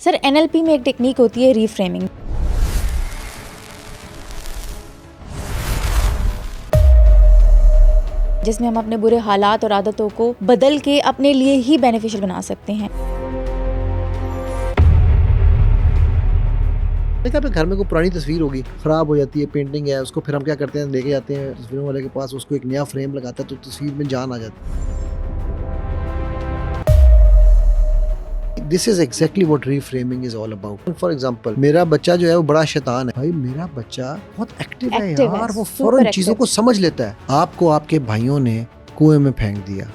Sir NLP में एक technique होती है रीफ्रेमिंग। जिसमें हम अपने बुरे हालात और आदतों को बदल के अपने लिए ही बेनिफिशियल बना सकते हैं। देखा पे घर में कोई पुरानी तस्वीर होगी, खराब हो जाती है, पेंटिंग है, उसको फिर हम क्या करते हैं, लेके जाते हैं तस्वीरों वाले के पास, उसको एक नया फ्रेम लगाता है तो तस्वीर में जान आ जाती है। This is exactly what reframing is all about. For example, मेरा बच्चा जो है वो बड़ा शैतान है। भाई मेरा बच्चा बहुत एक्टिव है यार, वो फौरन चीजों को समझ लेता है। आपको आपके भाइयों ने कुएं में फेंक दिया,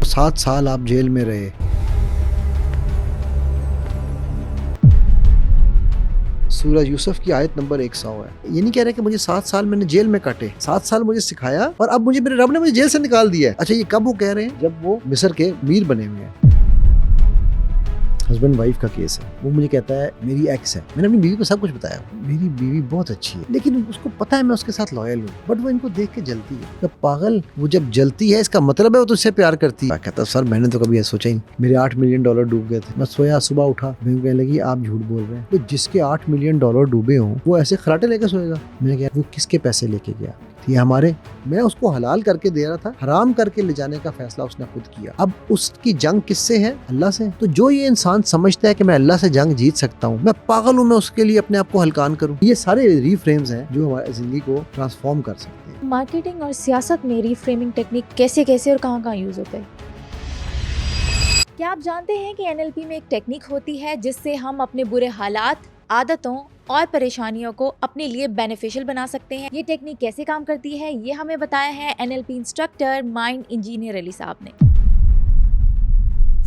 7 साल आप जेल में रहे, सूरह यूसुफ की आयत नंबर 100 है। ये नहीं कह रहे कि मुझे 7 साल मैंने जेल में काटे, 7 साल मुझे सिखाया और अब मुझे मेरे रब ने मुझे जेल से निकाल दिया है। अच्छा, ये कब वो कह रहे हैं? जब वो मिस्र के अमीर बने हुए हैं। हस्बैंड वाइफ का केस है। वो मुझे कहता है मेरी एक्स है, मैंने अपनी बीवी को सब कुछ बताया, मेरी बीवी बहुत अच्छी है, लेकिन उसको पता है मैं उसके साथ लॉयल हूँ, बट वो इनको देख के जलती है। तो पागल, वो जब जलती है इसका मतलब है वो तुझसे प्यार करती है। कहता सर मैंने तो कभी ऐसा सोचा ही नहीं, मेरे $8 मिलियन डूब गए थे। मैं सोया, सुबह उठा, मैं कहने लगी आप झूठ बोल रहे हैं। तो जिसके $8 मिलियन डूबे हों वो ऐसे खराटे लेकर सोएगा? मैंने कहा वो किसके पैसे लेके गया? ये हमारे। मैं उसको हलाल करके दे रहा था, हराम करके ले जाने का फैसला उसने खुद किया। अब उसकी जंग किससे है? अल्लाह से। तो जो ये इंसान समझता है कि मैं अल्लाह से जंग जीत सकता हूँ, मैं पागल हूँ मैं उसके लिए अपने आप को हलकान करूँ। ये सारे रीफ्रेम्स हैं जो हमारी जिंदगी को ट्रांसफॉर्म कर सकते हैं। मार्केटिंग और सियासत में रीफ्रेमिंग टेक्निक कैसे कैसे और कहाँ यूज होता है? क्या आप जानते हैं कि एनएलपी में एक टेक्निक होती है जिससे हम अपने बुरे हालात, आदतों और परेशानियों को अपने लिए बेनिफिशियल बना सकते हैं? ये टेक्निक कैसे काम करती है ये हमें बताया है NLP instructor mind engineer Ali साहब ने।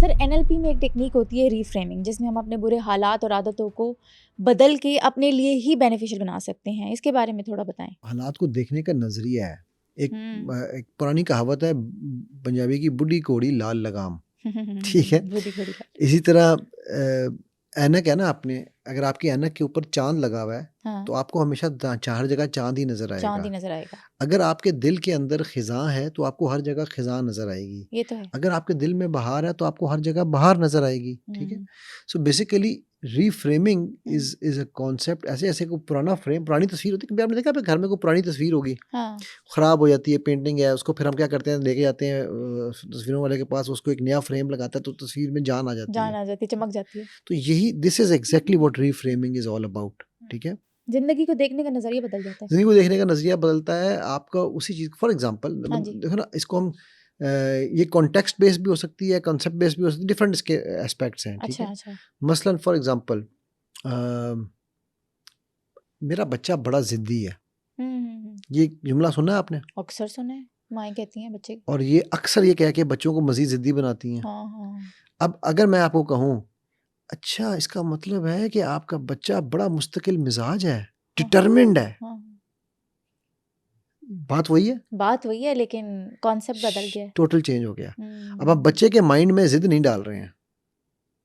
सर एनएलपी में एक टेक्निक होती है रीफ्रेमिंग, जिसमें हम अपने बुरे हालात और आदतों को बदल के अपने लिए ही बेनिफिशियल बना सकते हैं। इसके बारे में थोड़ा बताएं। हालात को देखने का नजरिया है। एक पुरानी कहावत है पंजाबी की, बुढ़ी घोड़ी लाल लगाम। ठीक है, इसी तरह ऐनक है ना, आपने अगर आपकी ऐनक के ऊपर चांद लगा हुआ है, हाँ। तो आपको हमेशा हर जगह चांद ही नजर आएगा। अगर आपके दिल के अंदर खिजां है तो आपको हर जगह खिजां नजर आएगी। ये तो है। अगर आपके दिल में बहार है तो आपको हर जगह बहार नजर आएगी। ठीक है, so basically reframing is a concept. ऐसे ऐसे को पुराना फ्रेम, पुरानी तस्वीर होती है। आपने देखा घर में कोई पुरानी तस्वीर होगी, हाँ। खराब हो जाती है, पेंटिंग है, उसको फिर हम क्या करते हैं, लेके जाते हैं तस्वीरों वाले के पास, उसको एक नया फ्रेम लगाता है तो तस्वीर में जान आ जाती है, चमक जाती है। तो यही this is exactly what reframing is all about. ठीक है, जिंदगी को देखने का नजरिया बदल जाता है। जिंदगी को देखने का नजरिया बदलता है आपका उसी चीज। फॉर एग्जांपल देखो ना, इसको हम ये कॉन्टेक्स्ट बेस्ड भी हो सकती है, कांसेप्ट बेस्ड भी हो सकती है, डिफरेंट इसके एस्पेक्ट्स हैं। ठीक है, अच्छा। मसलन फॉर एग्जांपल मेरा बच्चा बड़ा जिद्दी है। ये जुमला सुना है आपने? अक्सर सुना है, माएं कहती हैं बच्चे, और ये अक्सर ये कह के बच्चों को मजीद जिद्दी बनाती हैं। हाँ। अब अगर मैं आपको कहूँ, अच्छा इसका मतलब है कि आपका बच्चा बड़ा मुस्तकिल मिजाज है, डिटरमिन्ड है। बात वही है, लेकिन कॉन्सेप्ट बदल गया, टोटल चेंज हो गया। अब आप बच्चे के माइंड में जिद नहीं डाल रहे हैं,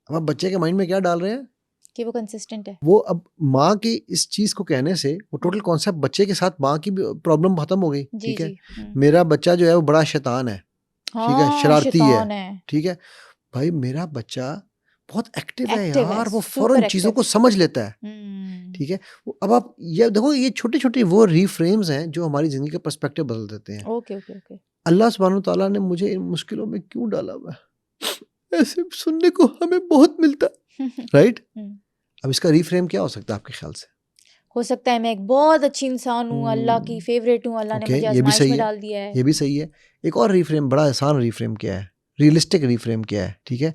अब आप बच्चे के माइंड में क्या डाल रहे हैं कि वो कंसिस्टेंट है। वो अब माँ की इस चीज को कहने से वो टोटल कॉन्सेप्ट बच्चे के साथ माँ की प्रॉब्लम खत्म हो गई। ठीक है, मेरा बच्चा जो है वो बड़ा शैतान है। ठीक है, शरारती है। ठीक है, भाई मेरा बच्चा बहुत एक्टिव है यार, वो फौरन चीजों को समझ लेता है। ठीक है, अब आप ये देखो, ये छोटे छोटे वो रीफ्रेम्स हैं जो हमारी जिंदगी का पर्सपेक्टिव बदल देते हैं। ओके। अल्लाह सुब्हानहू तआला ने मुझे इन मुश्किलों में क्यों डाला हुआ है? ऐसे सुनने को हमें बहुत मिलता है, राइट? अब इसका रीफ्रेम क्या हो सकता है आपके ख्याल से? हो सकता है मैं एक बहुत अच्छी इंसान हूँ, अल्लाह की फेवरेट हूँ, अल्लाह ने मुझे आज़माइश में डाल दिया है। ये भी सही है। एक और रीफ्रेम, बड़ा आसान रीफ्रेम क्या है, रियलिस्टिक रीफ्रेम क्या है? ठीक है,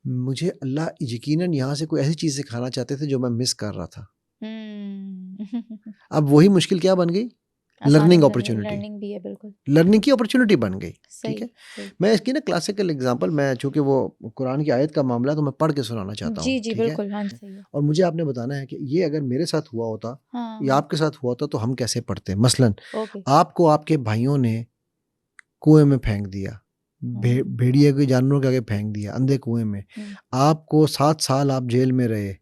मुझे अल्लाह यकीनन यहाँ से कोई ऐसी चीज सिखाना चाहते थे जो मैं मिस कर रहा था। अब वही मुश्किल क्या बन गई? Learning opportunity. लर्निंग भी है, बिल्कुल लर्निंग की अपॉर्चुनिटी बन गई। ठीक है, मैं इसकी ना क्लासिकल एग्जांपल, मैं चूंकि वो कुरान की आयत का मामला है तो मैं पढ़ के सुनाना चाहता हूँ। जी बिल्कुल, हाँ सही है। और मुझे आपने बताना है कि ये अगर मेरे साथ हुआ होता, या आपके साथ हुआ होता तो हम कैसे पढ़ते। मसलन आपको आपके भाइयों ने कुएं में फेंक दिया, भेड़िए के जानवरों के आगे फेंक दिया, अंधे कुएं में, आपको 7 साल आप जेल में रहे।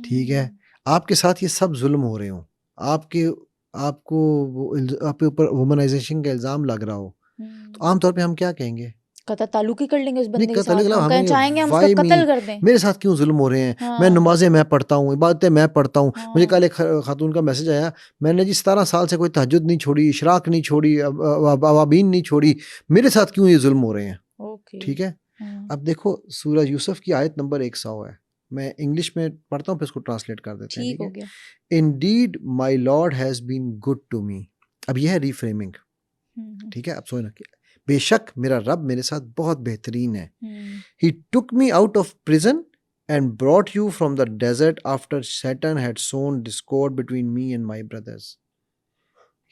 ठीक है, आपके साथ ये सब जुल्म हो रहे हो, आपको आपके ऊपर वुमनाइजेशन का इल्जाम लग रहा हो, तो आमतौर पे हम क्या कहेंगे? कतल ताल्लुक ही कर लेंगे उस नहीं बंदे के कत्ल साथ, के हम हमें चाहेंगे हम वाई उसका मी, कत्ल कर दें। मेरे साथ क्यों जुल्म हो रहे हैं, मैं हाँ नमाजें मैं पढ़ता हूँ, इबादतें मैं पढ़ता हूँ। मुझे हाँ कल एक खातून का मैसेज आया, मैंने जी 17 साल से कोई तहज्जुद नहीं छोड़ी, इशराक नहीं छोड़ी, अवाबीन नहीं छोड़ी, मेरे साथ क्यों ये जुल्म हो रहे हैं। ओके ठीक है, हाँ अब देखो सूरह यूसुफ की आयत नंबर 100 है, मैं इंग्लिश में पढ़ता हूँ फिर इसको ट्रांसलेट कर देते हैं। ठीक ठीक हो है, गया। Indeed my lord has been good to me. अब यह है रीफ्रेमिंग। ठीक है, अब सोचना कि बेशक मेरा रब मेरे साथ बहुत बेहतरीन है। He took me out of prison and brought you from the desert after Satan had sown discord between me and my brothers.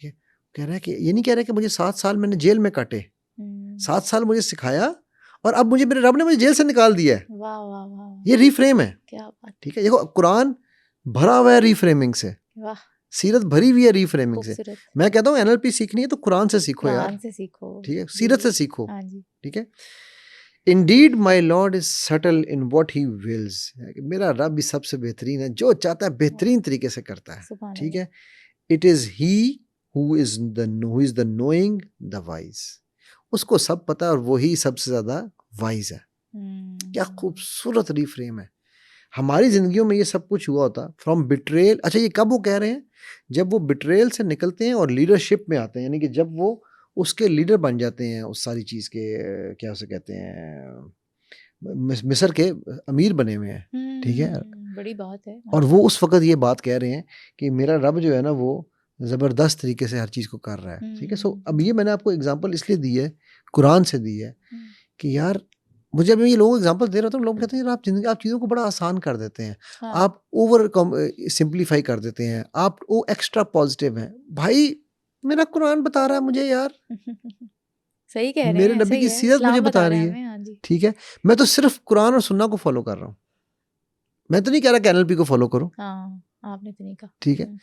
ये कह रहा है कि ये नहीं कह रहा कि मुझे 7 साल मैंने जेल में काटे, 7 साल मुझे सिखाया और अब मुझे मेरे रब ने मुझे जेल से निकाल दिया है। वाह वाह वाह, ये रीफ्रेम है। क्या बात, ठीक है, देखो कुरान भरा हुआ है रीफ्रेमिंग से, वाह सीरत भरी हुई है रीफ्रेमिंग से। खूबसूरत। मैं कहता हूँ एनएलपी सीखनी है तो कुरान से सीखो यार। कुरान से सीखो, ठीक है, सीरत से सीखो। हाँ जी। ठीक है, Indeed my Lord is subtle in what he wills. मेरा रब भी सबसे बेहतरीन है, जो चाहता है बेहतरीन तरीके से करता है। सुभान ठीक अल्लाह। है, it is he who is the knowing the wise. उसको सब पता है और वही सबसे ज्यादा वाइज है। क्या खूबसूरत रीफ्रेम है। हमारी जिंदगियों में ये सब कुछ हुआ होता फ्रॉम बिट्रेल। अच्छा, ये कब वो कह रहे हैं, जब वो बिट्रेल से निकलते हैं और लीडरशिप में आते हैं, यानी कि जब वो उसके लीडर बन जाते हैं उस सारी चीज़ के, क्या उसे कहते हैं, मिस्र के अमीर बने हुए हैं। ठीक है, बड़ी बात है। और वो उस वक्त ये बात कह रहे हैं कि मेरा रब जो है ना वो ज़बरदस्त तरीके से हर चीज़ को कर रहा है। ठीक है, सो अब ये मैंने आपको एग्जांपल इसलिए दी है, कुरान से दी है कि यार मुझे अभी ये लोगों को एग्जांपल दे रहा था, लोग कहते हैं यार आप चीज़ों को बड़ा आसान कर देते हैं, हाँ। आप ओवर सिंप्लीफाई कर देते हैं, आप वो एक्स्ट्रा पॉजिटिव हैं। भाई मेरा कुरान बता रहा है मुझे यार, सही कह रहे मेरे हैं, नबी सही की है, सीरत इस्लाम मुझे बता रहे रही हैं है। हमें, हाँ जी। ठीक है, मैं तो सिर्फ कुरान और सुन्ना को फॉलो कर रहा हूँ, मैं तो नहीं कह रहा कि एनएलपी को फॉलो करो। हाँ, आपने तो नहीं कहा। ठीक है,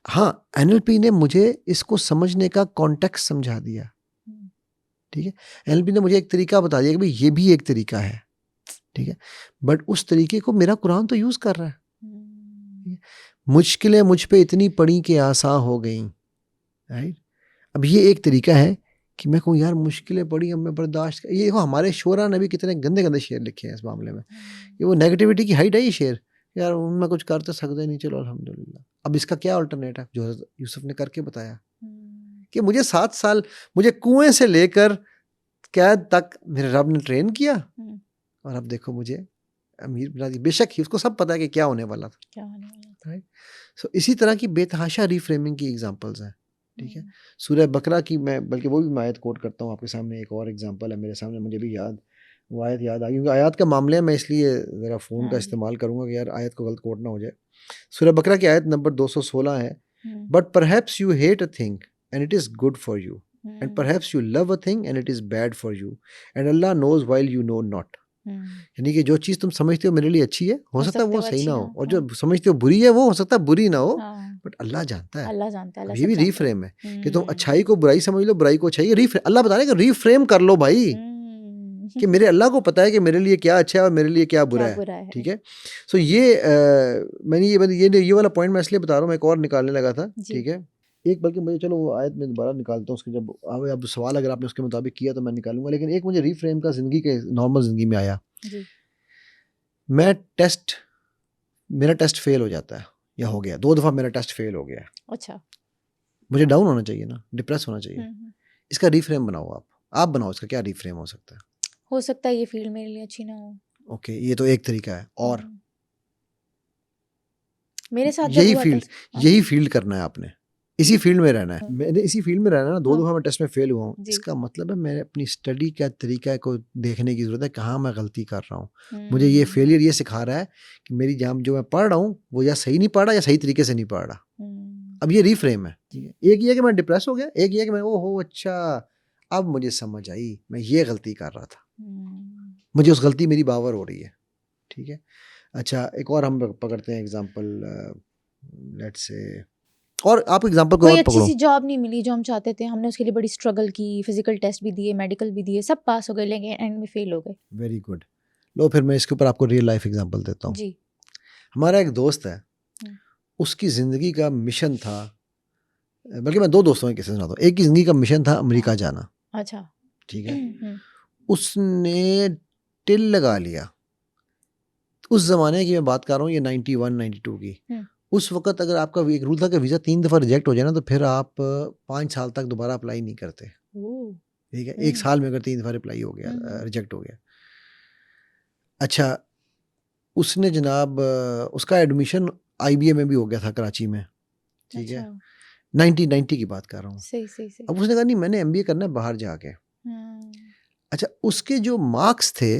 हाँ एनएलपी ने मुझे इसको समझने का कॉन्टेक्स्ट समझा दिया। ठीक है, एनएलपी ने मुझे एक तरीका बता दिया कि भाई ये भी एक तरीका है। ठीक है, बट उस तरीके को मेरा कुरान तो यूज कर रहा है। मुश्किलें मुझ पे इतनी पड़ी कि आसान हो गई। राइट, अब ये एक तरीका है कि मैं कहूँ यार मुश्किलें पड़ी, अब मैं बर्दाश्त ये देखो हमारे शोरा ने भी कितने गंदे गंदे शेर लिखे हैं इस मामले में। ये वो नेगेटिविटी की हाइट है ये शेर, यार उनमें कुछ कर तो सकते नहीं, चलो अल्हम्दुलिल्लाह। अब इसका क्या अल्टरनेट है, जो यूसुफ ने करके बताया कि मुझे 7 साल मुझे कुएं से लेकर कैद तक मेरे रब ने ट्रेन किया और अब देखो मुझे अमीर बना दी। बेशक ही उसको सब पता है कि क्या होने वाला था, क्या होने वाला था। राइट। सो इसी तरह की बेतहाशा रीफ्रेमिंग की एग्जांपल्स हैं। ठीक है, सूरह बकरा की मैं बल्कि वो भी मैं आयत कोट करता हूँ आपके सामने। एक और एग्जांपल है मेरे सामने, मुझे भी वो आयत याद आ गई, क्योंकि आयत का मामले है, मैं इसलिए ज़रा फ़ोन का इस्तेमाल करूँगा कि यार आयत को गलत कोट ना हो जाए। सूरह बकरा की आयत नंबर 216 है, but perhaps you hate a thing and it is good for you, and perhaps you love a thing and it is bad for you and Allah knows while you know not. यानी कि जो चीज़ तुम समझते हो मेरे लिए अच्छी है, हो सकता है वो सही ना हो, और जो समझते हो बुरी है वो हो सकता है बुरी ना हो, बट अल्लाह जानता है। अल्लाह जानता है। ये भी रीफ्रेम है कि तुम अच्छाई को बुराई समझ लो, बुराई को अच्छाई। रीफ्रेम, अल्लाह बता रहे हैं कि रीफ्रेम कर लो भाई, कि मेरे अल्लाह को पता है कि मेरे लिए क्या अच्छा है और मेरे लिए क्या बुरा है। ठीक है, सो ये मैंने ये वाला पॉइंट मैं इसलिए बता रहा हूँ, मैं एक और निकालने लगा था। ठीक है, एक बल्कि मुझे, चलो वो आयत में दोबारा निकालता हूँ उसके, जब अब सवाल अगर आपने उसके मुताबिक किया तो मैं निकालूंगा, लेकिन एक मुझे रीफ्रेम का ज़िंदगी के नॉर्मल ज़िंदगी में आया। मेरा टेस्ट फेल हो जाता है, या हो गया 2 दफ़ा मेरा टेस्ट फेल हो गया। अच्छा, मुझे डाउन होना चाहिए ना, डिप्रेस होना चाहिए। इसका रीफ्रेम बनाओ, आप बनाओ इसका क्या रीफ्रेम हो सकता है। हो सकता है ये फील्ड मेरे लिए अच्छी ना हो। ओके, ये तो एक तरीका है, और मेरे साथ यही फील्ड करना है आपने, इसी फील्ड में रहना है। मैंने इसी फील्ड में रहना है ना, 2 दफ़ा मैं टेस्ट में फेल हुआ हूँ, इसका मतलब है मैंने अपनी स्टडी का तरीका को देखने की ज़रूरत है, कहाँ मैं गलती कर रहा हूँ। मुझे ये फेलियर ये सिखा रहा है कि मेरी जो मैं पढ़ रहा हूँ वो या सही नहीं पढ़ रहा या सही तरीके से नहीं पढ़ रहा। अब ये रीफ्रेम है। एक ये कि मैं डिप्रेस हो गया, एक ये कि मैं ओहो अच्छा अब मुझे समझ आई मैं ये गलती कर रहा था, मुझे उस गलती मेरी बावर हो रही है। ठीक है, अच्छा एक और हम पकड़ते हैं एग्जांपल, लेट्स से, और आप एग्जांपल कोई अच्छी सी जॉब नहीं मिली जो हम चाहते थे, हमने उसके लिए बड़ी स्ट्रगल की, फिजिकल टेस्ट भी दिए, मेडिकल भी दिए, सब पास हो गए, लेकिन एंड में फेल हो गए। वेरी गुड, लो फिर मैं इसके ऊपर आपको रियल लाइफ एग्जांपल देता हूँ जी। हमारा एक दोस्त है, उसकी ज़िंदगी का मिशन था, बल्कि मैं 2 दोस्तों के केसेस सुनाता हूँ। एक की ज़िंदगी का मिशन था अमेरिका जाना। अच्छा, ठीक है, उसने टिल लगा लिया। उस ज़माने की मैं बात कर रहा हूँ, ये 91 92 की। उस वक्त अगर आपका एक रूल था कि वीज़ा 3 दफ़ा रिजेक्ट हो जाए ना, तो फिर आप 5 साल तक दोबारा अप्लाई नहीं करते। ठीक है, 1 साल में अगर 3 दफ़ा रिप्लाई हो गया, रिजेक्ट हो गया। अच्छा, उसने जनाब उसका एडमिशन IBA में भी हो गया था कराची में। ठीक है, 1990 की बात कर रहा हूँ। सही। अब उसने कहा नहीं, मैंने MBA करना है बाहर जाके। अच्छा, उसके जो मार्क्स थे,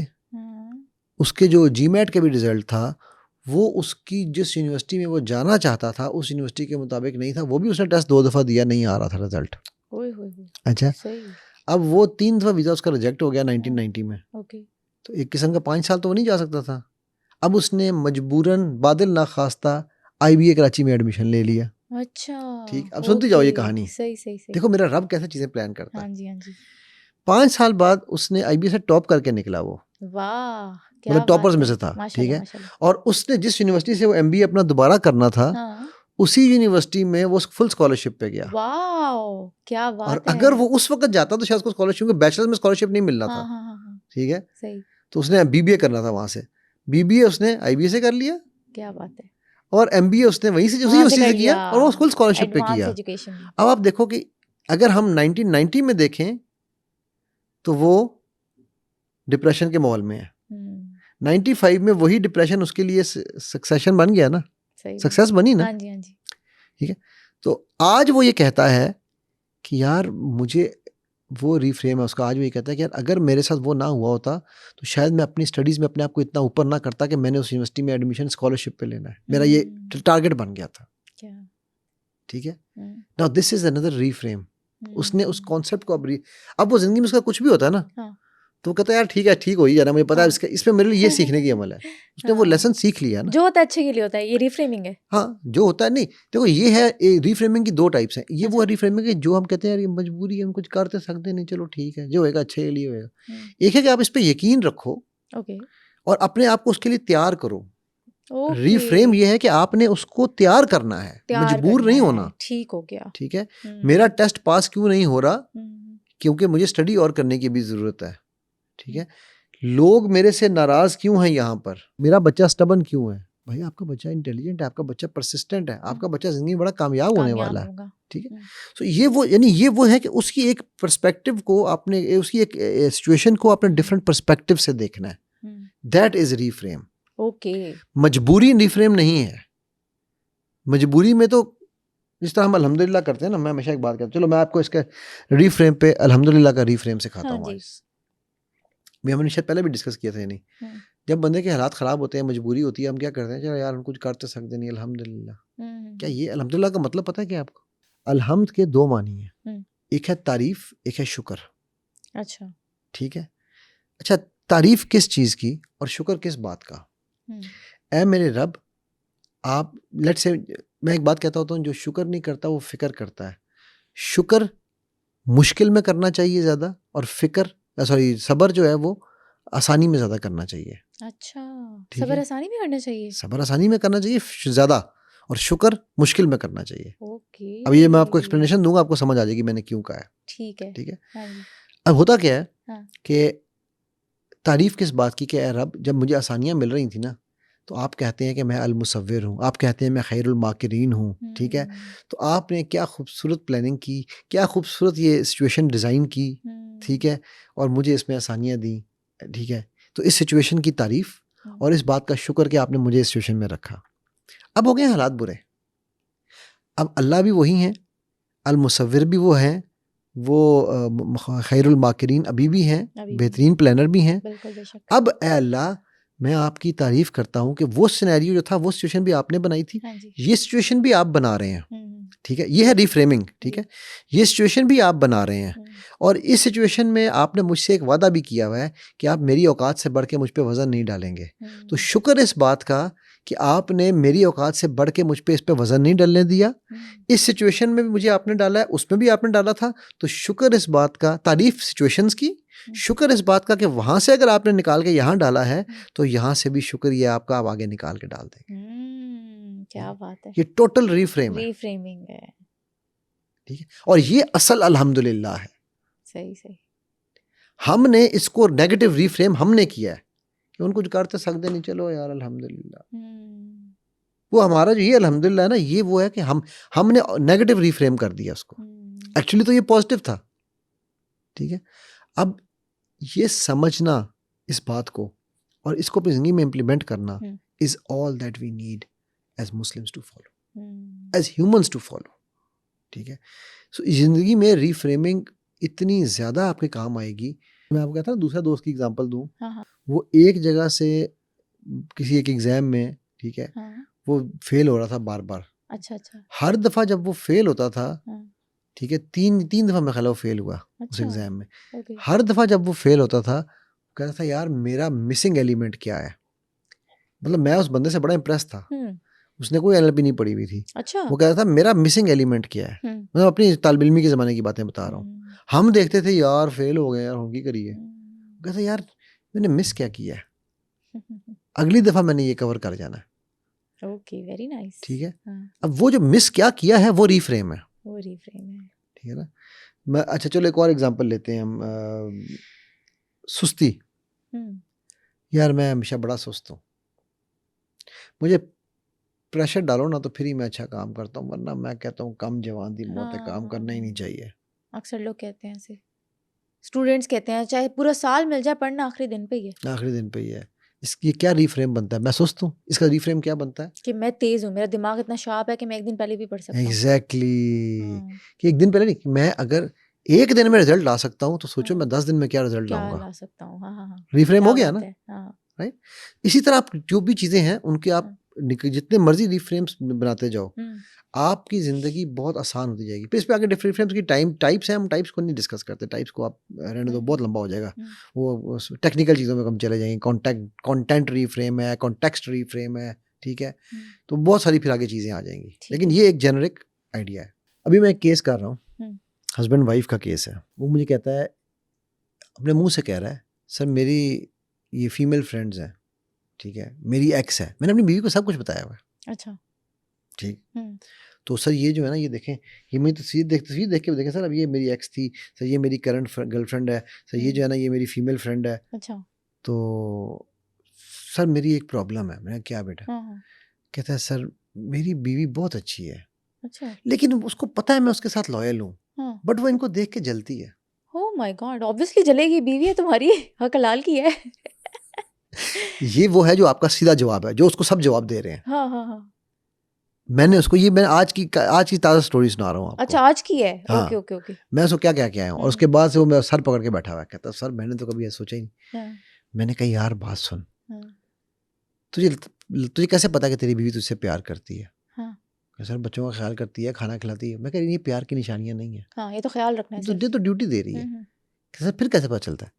उसके जो GMAT के भी रिजल्ट था, वो उसकी जिस यूनिवर्सिटी में वो जाना चाहता था उस यूनिवर्सिटी के मुताबिक नहीं था। वो भी उसने टेस्ट 2 दफ़ा दिया, नहीं आ रहा था रिजल्ट। अच्छा, अब वो 3 दफ़ा वीज़ा उसका रिजेक्ट हो गया 1990 में। तो एक किस्म का 5 साल तो वो नहीं जा सकता था। अब उसने मजबूरन बादल ना खास्ता IBA कराची में एडमिशन ले लिया। अच्छा, ठीक, अब सुनते जाओ ये कहानी। सही। देखो मेरा रब कैसे चीजें प्लान करता है। हाँ जी 5 साल बाद उसने IBA से टॉप करके निकला वो, वाह, क्या मतलब टॉपर्स बात में है, से था। ठीक माशाल्लाह है, माशाल्लाह। और उसने जिस यूनिवर्सिटी से वो MBA अपना दोबारा करना था, उसी यूनिवर्सिटी में वो फुल स्कॉलरशिप पे गया। वाह, क्या बात और है। अगर वो उस वक्त जाता तो शायद उसको स्कॉलरशिप में बैचलर्स में स्कॉलरशिप नहीं मिलना था। ठीक है, सही। तो उसने BBA करना था वहां से। BBA उसने IBA से कर लिया, क्या बात है। और MBA उसने वहीं से उसी यूनिवर्सिटी से किया, और वो फुल स्कॉलरशिप पे किया। Advance education. अब आप देखो कि अगर हम 1990 में देखें तो वो डिप्रेशन के माहौल में है। 95 में वही डिप्रेशन उसके लिए सक्सेशन बन गया ना, सक्सेस बनी ना। हाँ जी। ठीक है, तो आज वो ये कहता है कि यार मुझे, वो रिफ्रेम है उसका, आज वो ये कहता है कि यार अगर मेरे साथ वो ना हुआ होता तो शायद मैं अपनी स्टडीज़ में अपने आप को इतना ऊपर ना करता कि मैंने उस यूनिवर्सिटी में एडमिशन स्कॉलरशिप पे लेना है। मेरा ये टारगेट बन गया था। ठीक है, now this is another reframe. उसने उस कॉन्सेप्ट को अब वो जिंदगी में उसका कुछ भी होता है ना, तो कहता है यार ठीक है, ठीक हो ही जाना, मुझे पता है इसका, इसमें मेरे लिए ये सीखने की अमल है। उसने वो लेसन सीख लिया ना, जो होता है अच्छे के लिए होता है, ये रिफ्रेमिंग है। हाँ, जो होता है, नहीं देखो ये है, रिफ्रेमिंग की 2 टाइप्स हैं। ये वो रिफ्रेमिंग है जो हम कहते हैं यार ये मजबूरी है, हम कुछ कर तो सकते नहीं, चलो ठीक है, जो होएगा अच्छे के लिए होएगा। एक है कि आप इस पे यकीन रखो और अपने आप को उसके लिए तैयार करो। रिफ्रेम ये है कि आपने उसको तैयार करना है, मजबूर नहीं होना। ठीक हो गया। ठीक है, मेरा टेस्ट पास क्यों नहीं हो रहा, क्योंकि मुझे स्टडी और करने की भी जरूरत है। ठीक है, लोग मेरे से नाराज क्यों हैं यहाँ पर, मेरा बच्चा स्टबन क्यों है। भाई आपका बच्चा इंटेलिजेंट है, आपका बच्चा परसिस्टेंट है, आपका बच्चा जिंदगी में बड़ा कामयाब होने वाला है। ठीक है, तो ये वो, यानी ये वो है कि उसकी एक पर्सपेक्टिव को आपने, उसकी एक सिचुएशन को आपने डिफरेंट पर्सपेक्टिव से देखना है। That is reframe. मजबूरी रिफ्रेम नहीं है। मजबूरी में तो जिस तरह हम अल्हम्दुलिल्लाह करते हैं ना, मैं हमेशा एक बात करता हूँ, चलो मैं आपको इसके रिफ्रेम पे अल्हम्दुलिल्लाह का रिफ्रेम सिखाता हूँ। मैं हमने शायद पहले भी डिस्कस किया था, नहीं, जब बंदे के हालात ख़राब होते हैं, मजबूरी होती है, हम क्या करते हैं, चलो यार हम कुछ कर तो सकते नहीं, अल्हम्दुलिल्लाह। क्या ये अल्हम्दुलिल्लाह का मतलब पता है क्या आपको? अल्हम्द के 2 मानी हैं, एक है तारीफ, एक है शुक्र। अच्छा, ठीक है। अच्छा, तारीफ किस चीज़ की और शुक्र किस बात का? ऐ मेरे रब, आप लेट्स से, मैं एक बात कहता होता हूँ, जो शुक्र नहीं करता वो फिक्र करता है। शुक्र मुश्किल में करना चाहिए ज़्यादा, और सब्र जो है वो आसानी में ज़्यादा करना चाहिए। अच्छा, सब्र आसानी में करना चाहिए? सब्र आसानी में करना चाहिए ज़्यादा, और शुक्र मुश्किल में करना चाहिए। ओके, अब ये मैं आपको एक्सप्लेनेशन दूंगा, आपको समझ आ जाएगी मैंने क्यों कहा है। ठीक है, ठीक है। अब होता क्या है कि तारीफ किस बात की, कि ऐ रब, जब मुझे आसानियाँ मिल रही थी ना, तो आप कहते हैं कि मैं अल-मुसव्विर हूँ, आप कहते हैं मैं खैरुल माकिरीन हूँ। ठीक है, तो आपने क्या खूबसूरत प्लानिंग की, क्या खूबसूरत ये सिचुएशन डिज़ाइन की। ठीक है, और मुझे इसमें आसानियाँ दी। ठीक है, तो इस सिचुएशन की तारीफ और इस बात का शुक्र कि आपने मुझे इस सिचुएशन में रखा। अब हो गए हालात बुरे, अब अल्लाह भी वही हैं, अल-मुसव्विर भी वो हैं, वो खैरुल माकिरीन अभी भी हैं, बेहतरीन प्लानर भी हैं। अब ए अल्लाह, मैं आपकी तारीफ करता हूँ कि वो सिनेरियो जो था, वो सिचुएशन भी आपने बनाई थी, ये सिचुएशन भी आप बना रहे हैं। ठीक है, ये है रिफ्रेमिंग। ठीक है, ये सिचुएशन भी आप बना रहे हैं, और इस सिचुएशन में आपने मुझसे एक वादा भी किया हुआ है कि आप मेरी औकात से बढ़ के मुझ पे वज़न नहीं डालेंगे। तो शुक्र इस बात का कि आपने मेरी औकात से बढ़ के मुझ पे इस पे वज़न नहीं डालने दिया। इस सिचुएशन में भी मुझे आपने डाला है, उसमें भी आपने डाला था, तो शुक्र इस बात का, तारीफ सिचुएशंस की, शुक्र इस बात का कि वहां से अगर आपने निकाल के यहाँ डाला है, तो यहाँ से भी शुक्र ये आपका आप आगे निकाल के डाल देंगे। क्या बात है, ये टोटल रिफ्रेमिंग है। ठीक है, और ये असल अल्हम्दुलिल्लाह है। सही। हमने इसको नेगेटिव रिफ्रेम हमने किया है कि उनको जो करते सकते नहीं, चलो यार अल्हम्दुलिल्लाह। वो हमारा जो ये अल्हम्दुलिल्लाह है ना, ये वो है कि हमने नेगेटिव रिफ्रेम कर दिया उसको। एक्चुअली तो ये पॉजिटिव था, ठीक है। अब ये समझना इस बात को और इसको अपनी जिंदगी में इम्प्लीमेंट करना is all that we need as Muslims to follow, as humans to follow, ठीक है। सो जिंदगी में रिफ्रेमिंग इतनी ज्यादा आपके काम आएगी। मैं आपको कहता हूँ दूसरा दोस्त की एग्जांपल दूं, वो एक जगह से किसी एक एग्जाम में, ठीक है, वो फेल हो रहा था बार बार। अच्छा। हर दफा जब वो फेल होता था, ठीक है, तीन दफा मैं ख्याल वो फेल हुआ उस एग्जाम में। हर दफा जब वो फेल होता था, कहता था यार मेरा मिसिंग एलिमेंट क्या है। मतलब मैं उस बंदे से बड़ा इम्प्रेस था, उसने कोई एलएलबी नहीं पढ़ी हुई थी। अच्छा। वो कहता था मेरा मिसिंग एलिमेंट क्या है। मतलब अपनी तालिब इल्मी के ज़माने की बातें बता रहा हूँ। हम देखते थे यार फेल हो गए यार, हम की करिए। कहता यार मैंने मिस क्या किया है, अगली दफ़ा मैंने ये कवर कर जाना है। Okay, very nice. ठीक है। अब वो जो मिस क्या किया है वो रिफ्रेम है, ठीक है ना। मैं अच्छा चलो एक और एग्जांपल लेते हैं हम। सुस्ती। यार मैं हमेशा बड़ा सुस्त हूँ, मुझे प्रेशर डालो ना तो फिर ही मैं अच्छा काम करता हूँ, वरना मैं कहता हूँ कम जवान दी मौत है, काम करना ही नहीं चाहिए। अक्सर लोग कहते हैं ऐसे, स्टूडेंट्स कहते हैं चाहे पूरा साल मिल जाए पढ़ना आखिरी दिन पे ही है। आखिरी दिन पे ही है। इसकी क्या रिफ्रेम बनता है, मैं सुस्त हूँ, इसका रिफ्रेम क्या बनता है कि मैं तेज हूँ, मेरा दिमाग इतना शार्प है कि मैं एक दिन पहले भी पढ़ सकता हूँ। एग्जैक्टली कि एक दिन पहले नहीं, मैं अगर एक दिन में रिजल्ट ला सकता हूँ तो सोचो मैं 10 दिन में क्या रिजल्ट लाऊंगा, ला सकता हूँ। हाँ, रिफ्रेम हो गया ना, राइट। इसी तरह आप जो भी चीजें हैं उनके आप जितने मर्जी रिफ्रेम्स बनाते जाओ, आपकी जिंदगी बहुत आसान होती जाएगी। फिर इस पे आगे डिफरेंट फ्रेम्स की टाइप्स हैं, हम टाइप्स को नहीं डिस्कस करते, टाइप्स को आप रहने दो, बहुत लंबा हो जाएगा। वो टेक्निकल चीज़ों में हम चले जाएंगे। कंटेंट रिफ्रेम है, कॉन्टेक्स्ट रिफ्रेम है, ठीक है। तो बहुत सारी फिर आगे चीज़ें आ जाएंगी, लेकिन ये एक जेनरिक आइडिया है। अभी मैं एक केस कर रहा हूँ, हस्बैंड वाइफ का केस है। वो मुझे कहता है, अपने मुँह से कह रहा है, सर मेरी ये फीमेल फ्रेंड्स हैं, ठीक है, मेरी एक्स है। मैंने अपनी बीवी को सब कुछ बताया हुआ है। अच्छा, ठीक। तो सर ये जो है ना, ये देखें, ये मेरी तस्वीर देख के देखें सर, अब ये मेरी एक्स थी सर, ये मेरी करंट गर्लफ्रेंड है सर, ये जो है ना ये मेरी फीमेल फ्रेंड है। अच्छा। तो सर मेरी एक प्रॉब्लम है। मैंने क्या बेटा? कहता है सर मेरी बीवी बहुत अच्छी है, अच्छा, लेकिन उसको पता है मैं उसके साथ लॉयल हूँ, बट वो इनको देख के जलती है। ओह माय गॉड, ऑब्वियसली जलेगी, बीवी है तुम्हारी, हक हलाल की है। ये वो है जो आपका सीधा जवाब है, जो उसको सब जवाब दे रहे हैं। हाँ। मैंने उसको मैं आज की ताज़ा स्टोरी सुना रहा हूँ आपको। अच्छा, आज की है? हाँ। ओके। मैं उसको क्या आया हूँ, और उसके बाद से वो मेरा सर पकड़ के बैठा हुआ है। कहता सर मैंने तो कभी ऐसा सोचा ही नहीं। हाँ। मैंने कहा यार बात सुन, तुझे कैसे पता कि तेरी बीवी तुझसे प्यार करती है? हाँ। सर बच्चों का ख्याल करती है, खाना खिलाती है। मैं कह रही ये प्यार की निशानियां नहीं है। हाँ, ये तो ख्याल रखना है, तुझे तो ड्यूटी दे रही है। सर फिर कैसे पता चलता है?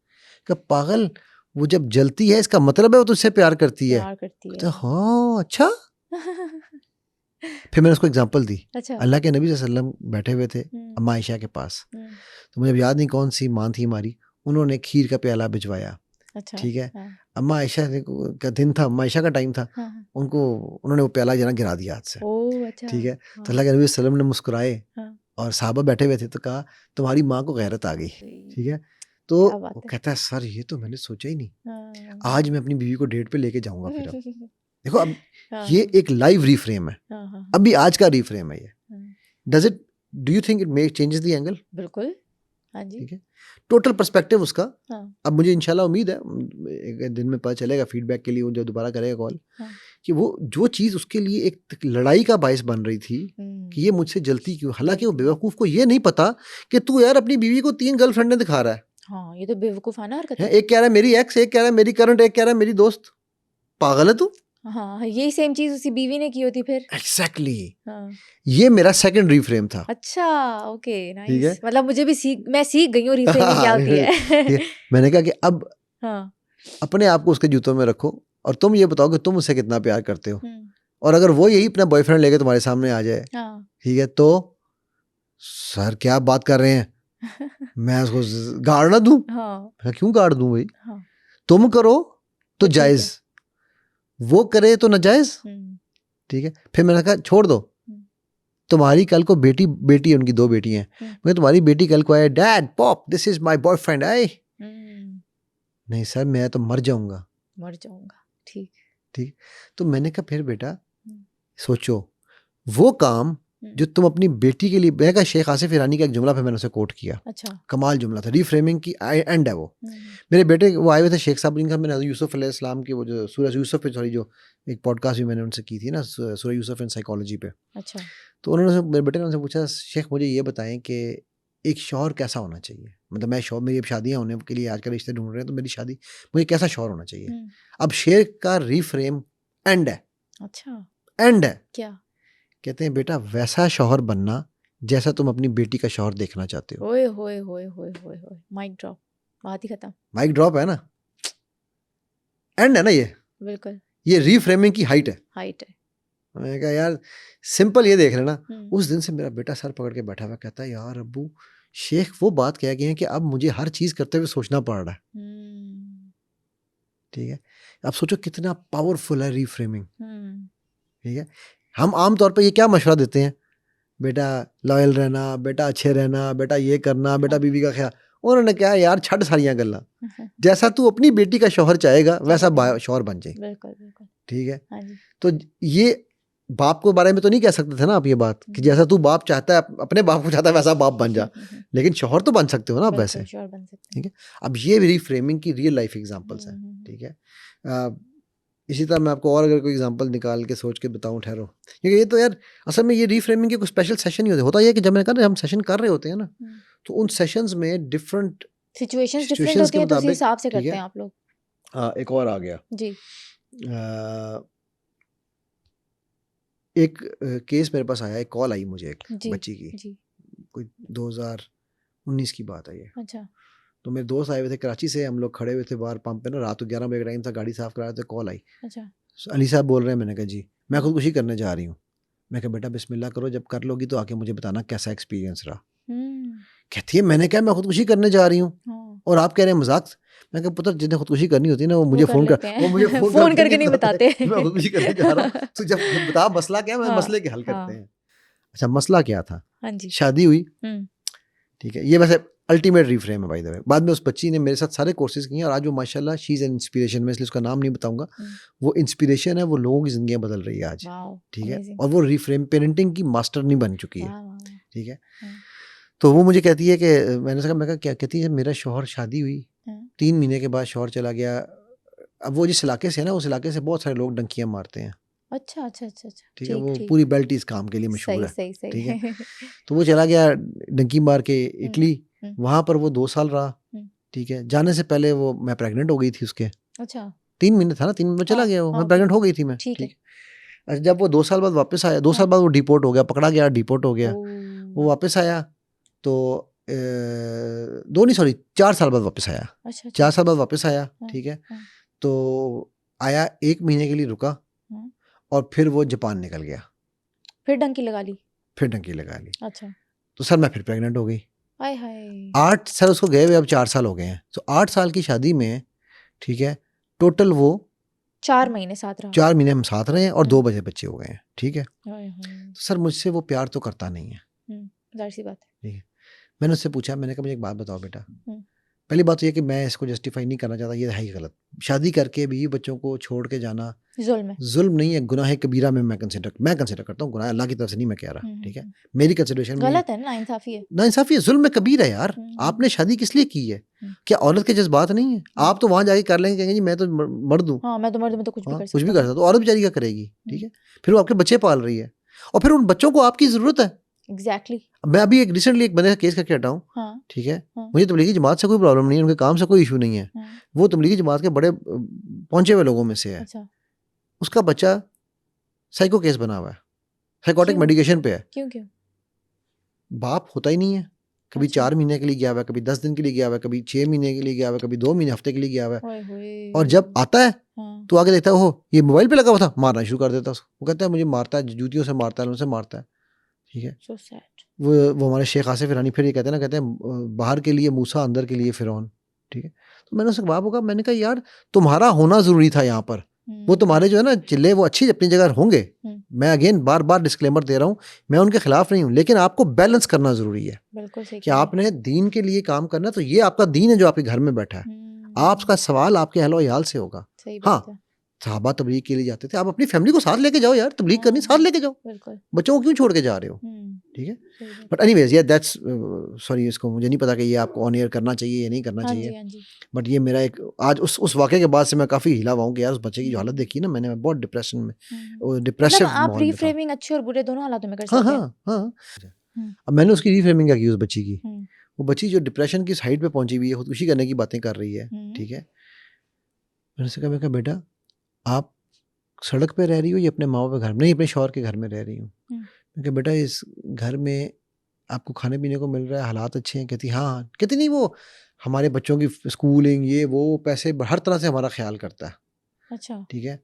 कि पागल, वो जब जलती है इसका मतलब है वो तुझसे प्यार करती है। हाँ अच्छा। फिर मैंने उसको एग्जांपल दी। अच्छा। अल्लाह के नबी सल्लल्लाहु अलैहि वसल्लम बैठे हुए थे अम्मा आयशा के पास। तो मुझे याद नहीं कौन सी मां थी हमारी, उन्होंने खीर का प्याला भिजवाया। अच्छा। ठीक है। हाँ। अम्मा आयशा का दिन था, अम्मा आयशा का टाइम था। हाँ। उन्होंने वो प्याला जना गिरा दिया हाथ से। ओह अच्छा। ठीक है। हाँ। तो अल्लाह के नबी सल्लल्लाहु अलैहि वसल्लम ने मुस्कुराए। हाँ। और साहबा बैठे हुए थे, तो कहा तुम्हारी माँ को गैरत आ गई। ठीक है। तो वो कहता है सर ये तो मैंने सोचा ही नहीं। हाँ। आज मैं अपनी बीवी को डेट पे लेके जाऊंगा फिर। अब देखो, अब ये एक लाइव रिफ्रेम है। अभी आज का रिफ्रेम है ये। Do you think it make changes the angle? बिल्कुल, हाँ जी। ठीक है, टोटल पर्सपेक्टिव उसका। हाँ। अब मुझे इंशाल्लाह उम्मीद है एक दिन में पता चलेगा, फीडबैक के लिए वो जो दोबारा करेगा कॉल, हाँ, कि वो जो चीज़ उसके लिए एक लड़ाई का बायस बन रही थी कि ये मुझसे जलती क्यों, हालांकि वो बेवकूफ़ को ये नहीं पता कि तू यार अपनी बीवी को 3 गर्लफ्रेंडें दिखा रहा है। हाँ, ये तो बेवकूफ़ाना हरकत है। एक कह रहा है मेरी एक्स, एक कह रहा है मेरी करंट, एक कह रहा है मेरी दोस्त। पागल है तू। हाँ, यही सेम चीज उसी बीवी ने की होती फिर। एग्जैक्टली। हाँ। ये मेरा सेकंड रिफ्रेम था। अच्छा, ओके, नाइस। मतलब मुझे भी मैं सीख गई हूँ रिफ्रेमिंग क्या होती है। मैंने कहा कि अब हाँ, अपने आप को उसके जूतों में रखो और तुम ये बताओ कि तुम उससे कितना प्यार करते हो, और अगर वो यही अपना बॉयफ्रेंड लेके तुम्हारे सामने आ जाए, ठीक है, तो सर क्या बात कर रहे हैं, मैं उसको गाड़ ना दूं? हाँ। क्यों गाड़ दूं भाई? हाँ। तुम करो तो जायज, वो करे तो नाजायज। ठीक है। फिर मैंने कहा छोड़ दो, तुम्हारी कल को बेटी है, उनकी 2 बेटी हैं, मैं तुम्हारी बेटी कल को आए, dad pop this is my boyfriend, आई नहीं सर मैं तो मर जाऊंगा। ठीक। ठीक। तो मैंने कहा फिर बेटा सोचो वो काम जो तुम अपनी बेटी के लिए, मैं कहा शेख आसिफ ईरानी का एक जुमला फिर मैंने उसे कोट किया। अच्छा। कमाल जुमला था, रीफ्रेमिंग की एंड है वो। मेरे बेटे वो आए हुए थे शेख साहब जिनका मैंने यूसुफ अलैहिस्सलाम की वो जो सूरह यूसुफ पे सॉरी जो एक पॉडकास्ट भी मैंने उनसे की थी ना सूरह यूसुफ इन साइकोलॉजी पे। अच्छा। तो उन्होंने मेरे बेटे ने उनसे पूछा शेख मुझे ये बताएं कि एक शौहर कैसा होना चाहिए, मतलब मैं शौहर, मेरी अब शादियाँ होने के लिए आजकल रिश्ते ढूंढ रहे हैं तो मेरी शादी मुझे कैसा शौहर होना चाहिए। अब शेख का रीफ्रेम एंड है। अच्छा। एंड है क्या कहते हैं बेटा वैसा शौहर बनना जैसा तुम अपनी बेटी का शौहर देखना चाहते हो। ओए होए होए होए होए होए, माइक ड्रॉप, बात ही खत्म। माइक ड्रॉप है ना, एंड है ना, बिल्कुल ये रीफ्रेमिंग की हाइट है। मैंने कहा यार सिंपल ये देख लेना। उस दिन से मेरा बेटा सर पकड़ के बैठा हुआ कहता है यार अब्बू शेख वो बात कह गए हैं कि अब मुझे हर चीज करते हुए सोचना पड़ रहा है। ठीक है, अब सोचो कितना पावरफुल है रीफ्रेमिंग। ठीक है, हम आम तौर पे ये क्या मशवरा देते हैं, बेटा लॉयल रहना, बेटा अच्छे रहना, बेटा ये करना, बेटा बीवी का ख्याल। उन्होंने क्या यार छड़ सारियां गल्ला, जैसा तू अपनी बेटी का शौहर चाहेगा वैसा शौहर बन जाए। बिल्कुल बिल्कुल। ठीक है, तो ये बाप के बारे में तो नहीं कह सकते थे ना आप ये बात कि जैसा तू बाप चाहता है अपने बाप को चाहता है वैसा बाप बन जा, लेकिन शौहर तो बन सकते हो ना आप वैसे। ठीक है, अब ये रीफ्रेमिंग की रियल लाइफ एग्जांपल्स हैं। ठीक है, इसी तरह मैं आपको और अगर कोई एग्जांपल निकाल के सोच के बताऊं, ठहरो, क्योंकि ये तो यार असल में ये रीफ्रेमिंग के कोई स्पेशल सेशन नहीं होता ये कि जब मैंने कहा हम सेशन कर रहे होते हैं ना तो उन सेशंस में डिफरेंट सिचुएशंस डिफरेंट होती हैं तो उसी हिसाब से करते हैं आप लोग। एक और आ गया जी। एक केस मेरे पास आया, एक कॉल आई मुझे एक बच्ची की, कोई 2019 की बात है ये। अच्छा। तो मेरे दोस्त आए हुए थे कराची से, हम लोग खड़े हुए थे बाहर पंप पे ना, रात को 11 बजे का टाइम था, गाड़ी साफ करा रहे थे, कॉल आई। अच्छा। अली साहब बोल रहे हैं। मैंने कहा जी मैं खुदकुशी करने जा रही हूँ। मैं कहा बेटा बिस्मिल्लाह करो, जब कर लोगी तो आके मुझे बताना कैसा एक्सपीरियंस रहा। कहती है मैंने कहा मैं खुदकुशी करने जा रही हूँ और आप कह रहे हैं मजाक। मैं कहा पुत्र जिन्हें खुदकुशी करनी होती है ना वो मुझे फोन करके नहीं बताते मैं खुदकुशी करने जा रहा हूँ। तो जब बता मसला क्या, मैं मसले के हल करते हैं। अच्छा मसला क्या था, शादी हुई। ठीक है, ये वैसे अल्टीमेट रीफ्रेम है बाय द वे। बाद में उस बच्ची ने मेरे साथ सारे कोर्सेज किए और आज वो माशाल्लाह शी इज एन इंस्पिरेशन। मैं इसलिए उसका नाम नहीं बताऊंगा, वो इंस्पिरेशन है, वो लोगों की जिंदगियां बदल रही है आज। ठीक है, और वो रीफ्रेम पेरेंटिंग की मास्टर नहीं बन चुकी है। ठीक है, तो वो मुझे कहती है कि मैंने कहा, मैं कहा क्या? कहती है मेरा शौहर शादी हुई 3 महीने के बाद शौहर चला गया। अब वो जिस इलाके से है ना, उस इलाके से बहुत सारे लोग डंकियां मारते हैं। अच्छा अच्छा अच्छा अच्छा। ठीक है, वो पूरी बेल्ट इस काम के लिए मशहूर है। ठीक है, तो वो चला गया डंकी मार के इटली, वहां पर वो 2 साल रहा। ठीक है, जाने से पहले वो मैं प्रेग्नेंट हो गई थी उसके। अच्छा, 3 महीने था ना, 3 महीने चला गया वो, मैं प्रेग्नेंट हो गई थी मैं। ठीक है, अच्छा जब वो 2 साल बाद वापस आया, 2 साल बाद वो डिपोर्ट हो गया, पकड़ा गया, डिपोर्ट हो गया। वो वापस आया तो 2 नहीं सॉरी 4 साल बाद वापस आया। 4 साल बाद वापस आया। ठीक है, तो आया 1 महीने के लिए रुका और फिर वो जापान निकल गया। फिर डंकी लगा ली। अच्छा, तो सर मैं फिर प्रेग्नेंट हो गई। हाय हाय। 8 साल उसको गए हुए, अब 4 साल हो गए हैं। तो 8 साल की शादी में, ठीक है, टोटल वो 4 महीने साथ रहा। 4 महीने हम साथ रहे हैं और 2 बच्चे हो गए हैं। ठीक है, तो सर मुझसे वो प्यार तो करता नहीं है, जाहिर सी बात है। ठीक है, मैंने उससे पूछा, मैंने कहा मुझे एक बात बताओ बेटा, पहली बात तो ये कि मैं इसको जस्टिफाई नहीं करना चाहता, ये है ही गलत। शादी करके भी बच्चों को छोड़ के जाना जुल्म नहीं है, गुनाह कबीरा में मैं कंसिडर करता हूँ। गुनाह अल्लाह की तरफ से नहीं मैं कह रहा। ठीक है, मेरी कंसिडरेशन गलत है, नाइंसाफी है। नाइंसाफी है, जुल्म कबीरा है यार। आपने शादी किस लिए की है? क्या औरत के जज्बात नहीं है? आप तो वहां जाके कर लेंगे, कहेंगे जी मैं तो मर्द हूँ, मैं तो मर्द में तो कुछ भी कर सकता, तो औरत बेचारी क्या करेगी? ठीक है, फिर वो आपके बच्चे पाल रही है और फिर उन बच्चों को आपकी जरूरत है। एग्जैक्टली। मैं अभी एक रिसेंटली एक बंदे का केस करके हटा हूँ। हाँ, ठीक है, हाँ, मुझे तबलीगी जमात से कोई प्रॉब्लम नहीं है, उनके काम से कोई इशू नहीं है। हाँ, वो तबलीगी जमात के बड़े पहुंचे हुए लोगों में से है। अच्छा, उसका बच्चा साइको केस बना हुआ है, साइकोटिक मेडिकेशन पे है। क्यों? बाप होता ही नहीं है। कभी 4 महीने के लिए गया हुआ है, कभी 10 दिन के लिए गया हुआ है, कभी 6 महीने के लिए गया हुआ है, कभी 2 महीने हफ्ते के लिए गया हुआ है। और जब आता है तो आगे देखता है ओह ये मोबाइल पे लगा हुआ था, मारना शुरू कर देता है उसको। वो कहता है मुझे मारता है, जूतियों से मारता है, उनसे मारता है। ठीक है, so वो हमारे शेख आसिफ ईरानी फिर ये कहते हैं बाहर के लिए मूसा, अंदर के लिए फिरौन। ठीक है, तो मैंने उससे बाप होगा, मैंने कहा यार तुम्हारा होना जरूरी था यहाँ पर। वो तुम्हारे जो है ना चिल्ले वो अच्छी अपनी जगह होंगे। मैं अगेन बार बार डिस्क्लेमर दे रहा हूँ, मैं उनके खिलाफ नहीं हूँ, लेकिन आपको बैलेंस करना जरूरी है। बिल्कुल सही कि आपने दीन के लिए काम करना, तो ये आपका दीन है जो आपके घर में बैठा है। आपका सवाल आपके अहल व अयाल से होगा। सही बात है। हाँ, सहाबा तबलीग के लिए जाते थे, आप अपनी फैमिली को साथ लेके जाओ यार, तबलीग करनी साथ लेके जाओ, बिल्कुल। बच्चों को क्यों छोड़ के जा रहे हो? ठीक है, बट एनीवेज ये दैट्स सॉरी, इसको मुझे नहीं पता कि ये आपको ऑन एयर करना चाहिए या नहीं करना चाहिए, बट ये मेरा एक आज उस वाक़े के बाद से मैं काफ़ी हिला हुआ हूँ कि यार उस बच्चे की जो हालत देखी ना मैंने, बहुत डिप्रेशन में, डिप्रेसिव मतलब आप माहौल में था। रिफ्रेमिंग अच्छे और बुरे दोनों हालातों में कर हाँ सकते हैं। हाँ हाँ। अब मैंने उसकी रिफ्रेमिंग क्या की उस बच्ची की, वो बच्ची जो डिप्रेशन की साइड पे पहुंची हुई है, खुदकुशी करने की बातें कर रही है, ठीक है, मैंने उससे कहा बेटा आप सड़क पे रह रही हो या अपने माँ बाप के घर में? नहीं, अपने शौहर के घर में रह रही हूँ। मैं कहा बेटा इस घर में आपको खाने पीने को मिल रहा है, हालात अच्छे हैं? कहती हाँ। कहती नहीं वो हमारे बच्चों की स्कूलिंग ये वो पैसे हर तरह से हमारा ख्याल करता है। अच्छा। ठीक है,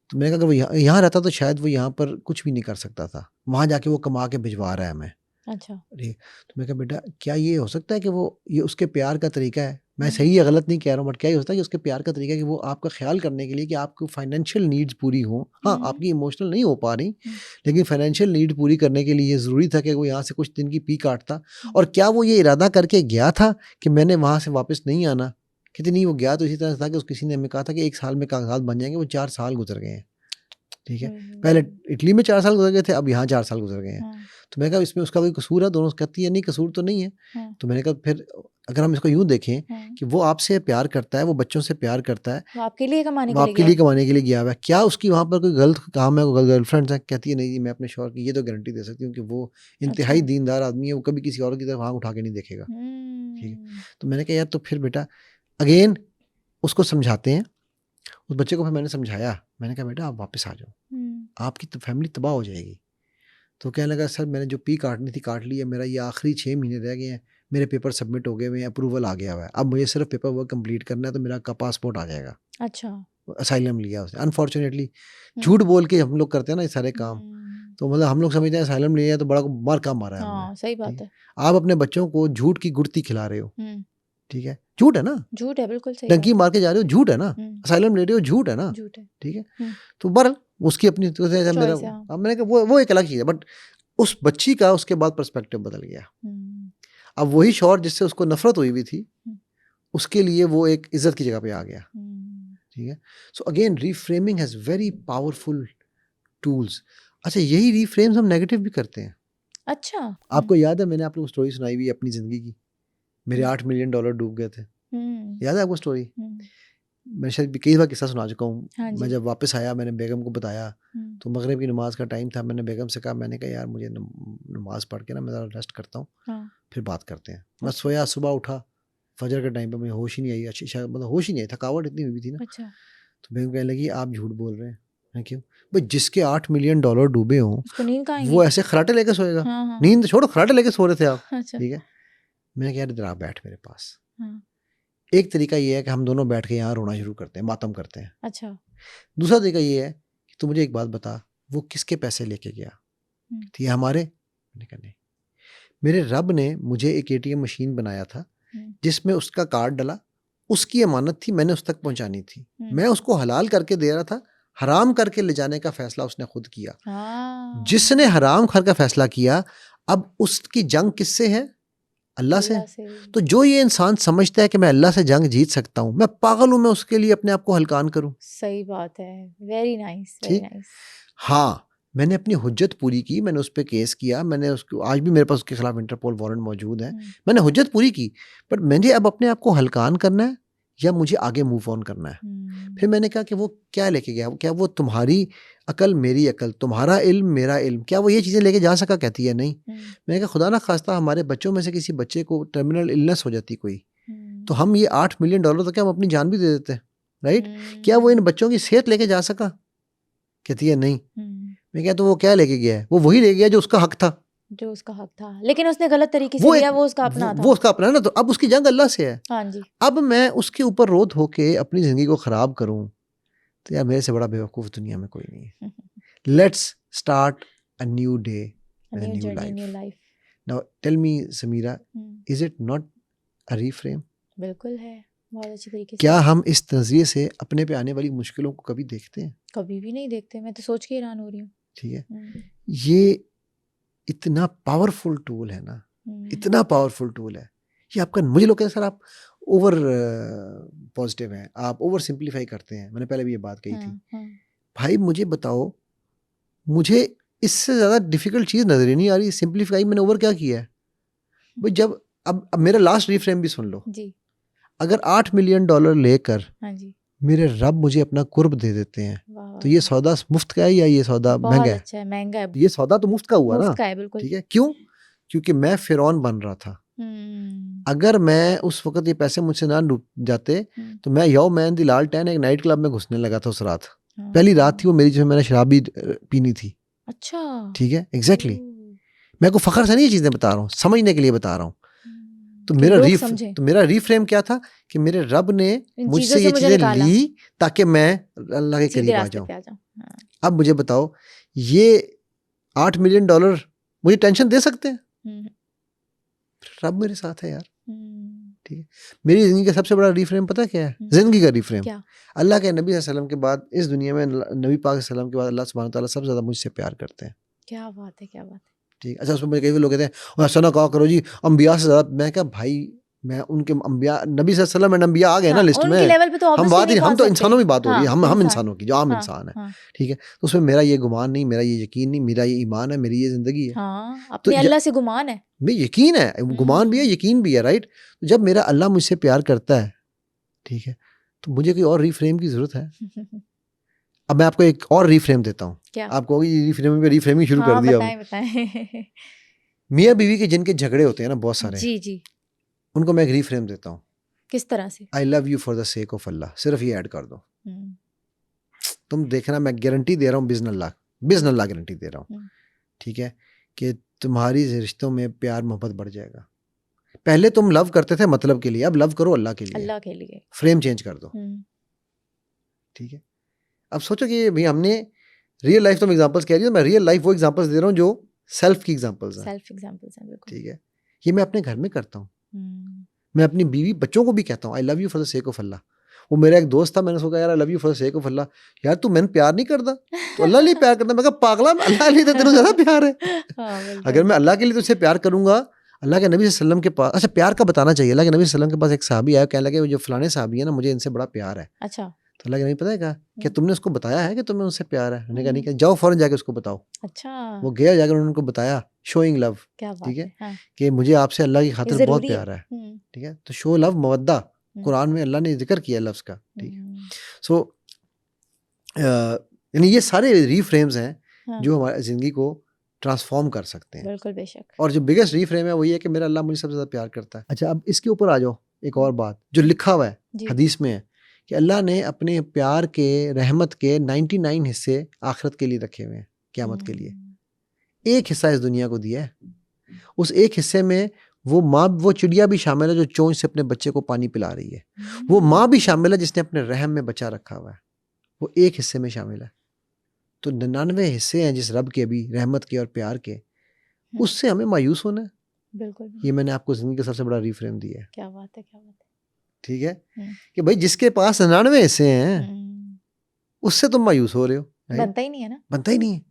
तो मैंने कहा अगर वो यहाँ रहता तो शायद वो यहाँ पर कुछ भी नहीं कर सकता था, वहाँ जाके वो कमा के भिजवा रहा है हमें। अच्छा। ठीक, तो मैं कहा बेटा क्या ये हो सकता है कि वो ये उसके प्यार का तरीका है? मैं सही या गलत नहीं कह रहा हूँ, बट क्या ये होता है कि उसके प्यार का तरीका है कि वो आपका ख्याल करने के लिए कि आपको फाइनेंशियल नीड्स पूरी हो, हाँ आपकी इमोशनल नहीं हो पा रही, लेकिन फाइनेंशियल नीड पूरी करने के लिए ये ज़रूरी था कि वो यहाँ से कुछ दिन की पी काटता। और क्या वो ये इरादा करके गया था कि मैंने वहाँ से वापस नहीं आना? कहते नहीं, वो गया तो इसी तरह था कि किसी ने हमें कहा था कि 1 साल में कागजात बन जाएंगे, वो 4 साल गुजर गए हैं। ठीक है, पहले इटली में 4 साल गुजर गए थे, अब यहाँ 4 साल गुजर गए हैं। तो मैंने कहा इसमें उसका कोई कसूर है? दोनों कहती है नहीं कसूर तो नहीं है। तो मैंने कहा फिर अगर हम इसको यूँ देखें कि वो आपसे प्यार करता है, वो बच्चों से प्यार करता है, वो आपके लिए कमाने के लिए गया हुआ है, क्या उसकी वहाँ पर कोई गलत काम है, कोई गर्लफ्रेंड है? कहती है नहीं जी, मैं अपने शौहर की ये तो गारंटी दे सकती हूँ कि वो इंतहाई दीनदार आदमी है, वो कभी किसी और की तरफ आँख उठा के नहीं देखेगा। ठीक है, तो मैंने कहा यार तो फिर बेटा अगेन उसको समझाते हैं। उस बच्चे को फिर मैंने समझाया, मैंने कहा बेटा आप वापस आ जाओ, आपकी तो फैमिली तबाह हो जाएगी। तो कहने लगा सर मैंने जो पी काटनी थी काट ली है, मेरा ये आखिरी 6 महीने रह गए हैं, मेरे पेपर सबमिट हो गए हुए हैं, अप्रूवल आ गया हुआ है, अब मुझे सिर्फ पेपर वर्क कंप्लीट करना है तो मेरा का पासपोर्ट आ जाएगा। अच्छा। असाइलम लिया उसने, अनफॉर्चुनेटली झूठ बोल के हम लोग करते हैं ना ये सारे काम, तो मतलब हम लोग समझते हैं असाइलम लिया है तो बड़ा मार काम मारा है हमने। सही बात है। आप अपने बच्चों को झूठ की गुड़ती खिला रहे हो, ठीक है, झूठ है ना, झूठ है, बिल्कुल सही टंकी मार के जा रहे हो, झूठ है ना, असाइलम ले रहे हो, झूठ है ना, झूठ है। ठीक है। तो बहरहाल उसकी अपनी मेरा, अब मैंने कहा वो एक अलग चीज़ है, बट उस बच्ची का उसके बाद पर्सपेक्टिव बदल गया। अब वही शौहर जिससे उसको नफरत हुई हुई थी, उसके लिए वो एक इज्जत की जगह पे आ गया। ठीक है, so again reframing has very powerful tools. अच्छा, यही रीफ्रेम्स हम नेगेटिव भी करते हैं। अच्छा, आपको याद है मैंने आपको स्टोरी सुनाई हुई अपनी ज़िंदगी की, मेरे $8 मिलियन डूब गए थे, याद है आपको स्टोरी? मैं शायद कई बार किस्सा सुना चुका हूँ। हाँ मैं जब वापस आया मैंने बेगम को बताया, तो मगरिब की नमाज का टाइम था, मैंने बेगम से कहा, मैंने कहा यार मुझे नमाज पढ़ के ना मैं ज़रा रेस्ट करता हूँ, फिर बात करते हैं। मैं सोया, सुबह उठा, फजर के टाइम पे मुझे होश ही नहीं आई, अच्छी शायद मतलब होश ही नहीं आई, थकावट इतनी हुई थी ना। अच्छा। तो बेगम कहने लगी आप झूठ बोल रहे हैं। मैं क्यों? भाई जिसके $8 मिलियन डूबे हों वो ऐसे खराटे लेके सोएगा? नींद छोड़ो, खराटे लेके सो रहे थे आप। ठीक है, मैंने कहा यार इधर आप बैठ मेरे पास। एक तरीका ये है कि हम दोनों बैठ के यहाँ रोना शुरू करते हैं, मातम करते हैं। अच्छा। दूसरा तरीका ये है कि तू मुझे एक बात बता, वो किसके पैसे लेके गया? ये हमारे? मैंने कहा नहीं, मेरे रब ने मुझे एक ATM मशीन बनाया था जिसमें उसका कार्ड डला, उसकी अमानत थी, मैंने उस तक पहुंचानी थी, मैं उसको हलाल करके दे रहा था, हराम करके ले जाने का फैसला उसने खुद किया। जिसने हराम कर का फैसला किया, अब उसकी जंग किससे है? अल्लाह से। तो जो ये इंसान समझता है कि मैं अल्लाह से जंग जीत सकता हूँ, मैं पागल हूँ मैं उसके लिए अपने आप को हल्कान करूँ। सही बात है, वेरी नाइस, वेरी नाइस। हाँ, मैंने अपनी हुज्जत पूरी की, मैंने उस पर केस किया, मैंने उसको, आज भी मेरे पास उसके खिलाफ इंटरपोल वारंट मौजूद है, मैंने हुज्जत पूरी की, बट मुझे अब अपने आप को हल्कान करना है या मुझे आगे मूव ऑन करना है? फिर मैंने कहा कि वो क्या लेके गया, क्या वो तुम्हारी अकल मेरी अकल, तुम्हारा इल्म मेरा इल्म, क्या वो ये चीज़ें लेके जा सका? कहती है नहीं। मैंने कहा खुदा ना खास्ता हमारे बच्चों में से किसी बच्चे को टर्मिनल इलनेस हो जाती कोई, तो हम ये $8 मिलियन तो क्या हम अपनी जान भी दे देते, राइट? क्या वो इन बच्चों की सेहत लेके जा सका? कहती है नहीं। मैं क्या, तो वो क्या लेके गया है? वो वही ले गया जो उसका हक था, लेकिन उसने गलत तरीके से लिया, वो उसका अपना था, वो उसका अपना है ना, तो अब उसकी जंग अल्लाह से है। हाँ जी। अब मैं उसके ऊपर रोध होके अपनी जिंदगी को खराब करूं तो यार मेरे से बड़ा बेवकूफ दुनिया में कोई नहीं है। Let's start a new day, new life. Now tell me Sameera, is it not a reframe? बिल्कुल है, बहुत अच्छी तरीके से। क्या हम इस नजरिए से अपने पे आने वाली मुश्किलों को कभी देखते हैं? कभी भी नहीं देखते, मैं तो सोच के हैरान हो रही हूँ। ठीक है, ये इतना पावरफुल टूल है ना, इतना पावरफुल टूल है ये आपका। मुझे लोग कहते हैं सर आप ओवर पॉजिटिव हैं, आप ओवर सिंप्लीफाई करते हैं। मैंने पहले भी ये बात कही थी। भाई मुझे बताओ, मुझे इससे ज़्यादा डिफिकल्ट चीज़ नजर ही नहीं आ रही। सिंप्लीफाई मैंने ओवर क्या किया है भाई? जब अब मेरा लास्ट रिफ्रेम भी सुन लो जी। अगर $8 मिलियन लेकर हाँ जी, मेरे रब मुझे अपना कुर्ब दे देते हैं, तो ये सौदा मुफ्त का है या ये सौदा महंगा है? अच्छा है, महंगा है, ये सौदा तो मुफ्त का हुआ ना, मुफ्त का है बिल्कुल। ठीक है। क्यों? क्योंकि मैं फिरौन बन रहा था। अगर मैं उस वक्त ये पैसे मुझसे ना डूब जाते तो मैं यौमैन दी लालटेन एक नाइट क्लब में घुसने लगा था उस रात। पहली रात थी वो मेरी जिसमें मैंने शराब भी पीनी थी। अच्छा, ठीक है, एग्जैक्टली। मैं को फखर से नहीं ये चीजें बता रहा हूँ, समझने के लिए बता रहा हूँ। तो मेरा रीफ्रेम क्या था कि मेरे रब ने मुझसे ये चीजें ली ताकि मैं अल्लाह के करीब आ जाऊं। अब मुझे बताओ, ये $8 मिलियन मुझे टेंशन दे सकते हैं? रब मेरे साथ है यार, ठीक है। मेरी जिंदगी का सबसे बड़ा रीफ्रेम पता क्या है? जिंदगी का रीफ्रेम अल्लाह के नबी सल्लल्लाहु अलैहि वसल्लम के बाद इस दुनिया में नबी पाक सल्लल्लाहु अलैहि वसल्लम के बाद अल्लाह सुब्हानहू व तआला सबसे ज्यादा मुझसे प्यार करते हैं। क्या बात है, क्या बात है। ठीक। अच्छा, उसमें कई लोग कहते हैं ऐसा ना कहा करो जी, अंबिया से ज्यादा। मैं क्या भाई, मैं उनके अंबिया नबी सल्लल्लाहु अलैहि वसल्लम एंड अंबिया आ गए ना लिस्ट में। लेवल पे तो हम बात ही, हम तो इंसानों में बात हो रही है, हम इंसान। इंसानों की, जो आम इंसान है, ठीक है। तो उसमें मेरा ये गुमान नहीं, मेरा ये यकीन नहीं, मेरा ये ईमान है, मेरी ये जिंदगी है। अपने अल्लाह से गुमान है, मैं यकीन है, गुमान भी है, यकीन भी है, राइट। तो जब मेरा अल्लाह मुझसे प्यार करता है, ठीक है, तो मुझे कोई और रीफ्रेम की जरूरत है? अब मैं आपको एक और रीफ्रेम देता हूँ। आप कहोगे रीफ्रेमिंग शुरू कर दिया। बताएं। मियाँ बीवी के जिनके झगड़े होते हैं ना बहुत सारे, जी जी, उनको मैं एक रीफ्रेम देता हूँ। किस तरह से? I love you for the sake of Allah, सिर्फ ये ऐड कर दो। तुम देखना, मैं गारंटी दे रहा हूँ, बिज़नेस गारंटी दे रहा हूँ, ठीक है, कि तुम्हारी रिश्तों में प्यार मोहब्बत बढ़ जाएगा। पहले तुम लव करते थे मतलब के लिए, अब लव करो अल्लाह के लिए। अल्लाह के लिए फ्रेम चेंज कर दो, ठीक है। अब सोचो कि भाई हमने रियल लाइफ, तुम एग्जांपल्स कह रही हो, मैं रियल लाइफ वो एग्जांपल्स दे रहा हूँ जो सेल्फ की एग्जांपल्स हैं, ठीक है। ये मैं अपने घर में करता हूँ। मैं अपनी बीवी बच्चों को भी कहता हूँ I love you for the sake of Allah. वो मेरा एक दोस्त था, मैंने उसको कहा यार I love you for the sake of Allah. यार तू मैंने प्यार नहीं करता, तो अल्लाह लिए प्यार करता। मैं कहा पागला, अल्लाह लिए तो तेरे ज्यादा प्यार है। अगर मैं अल्लाह के लिए तुझसे प्यार करूंगा, अल्लाह के नबी सल्लम के पास, अच्छा प्यार का बताना चाहिए, अल्लाह के नबी सल्लम के पास एक साहबी आया, कहने लगे जो फलाने साहबी है ना, मुझे इनसे बड़ा प्यार है। अच्छा, तो अल्लाह के नबी पता है कहा कि तुमने उसको बताया है कि तुम्हें उससे प्यार है? मैंने कहा नहीं। कहा जाओ फौरन जाके उसको बताओ। अच्छा, वो गया, जाकर उन्होंने उनको बताया, शोइंग लव, ठीक है, कि मुझे आपसे अल्लाह की खातिर बहुत प्यार है, ठीक है। तो शो लव मवद्दा कुरान में अल्लाह ने जिक्र किया लफ्ज का, ठीक है। सो यानी ये सारे रीफ्रेम्स हैं जो हमारी जिंदगी को ट्रांसफॉर्म कर सकते हैं। बिल्कुल, बेशक। और जो बिगेस्ट रीफ्रेम है वो ये है कि मेरा अल्लाह मुझे सबसे ज्यादा प्यार करता है। अच्छा, अब इसके ऊपर आ जाओ, एक और बात जो लिखा हुआ है हदीस में है कि अल्लाह ने अपने प्यार के, रहमत के 99 हिस्से आखिरत के लिए रखे हुए हैं, क़यामत के लिए। एक हिस्सा इस दुनिया को दिया है। उस एक हिस्से में वो चिड़िया भी शामिल है जो चोंच से अपने बच्चे को पानी पिला रही है। वो माँ भी शामिल है जिसने अपने रहम में बच्चा रखा हुआ है। वो एक हिस्से में शामिल है। तो 99 हिस्से हैं जिस रब के भी रहमत के और प्यार के, उससे हमें मायूस होना है? बिल्कुल। ये मैंने आपको जिंदगी का सबसे बड़ा रीफ्रेम दिया है। क्या बात है, क्या बात है, ठीक है, कि भाई जिसके पास 99 हिस्से हैं उससे तुम मायूस हो रहे हो, बनता ही नहीं है ना, बनता ही नहीं है।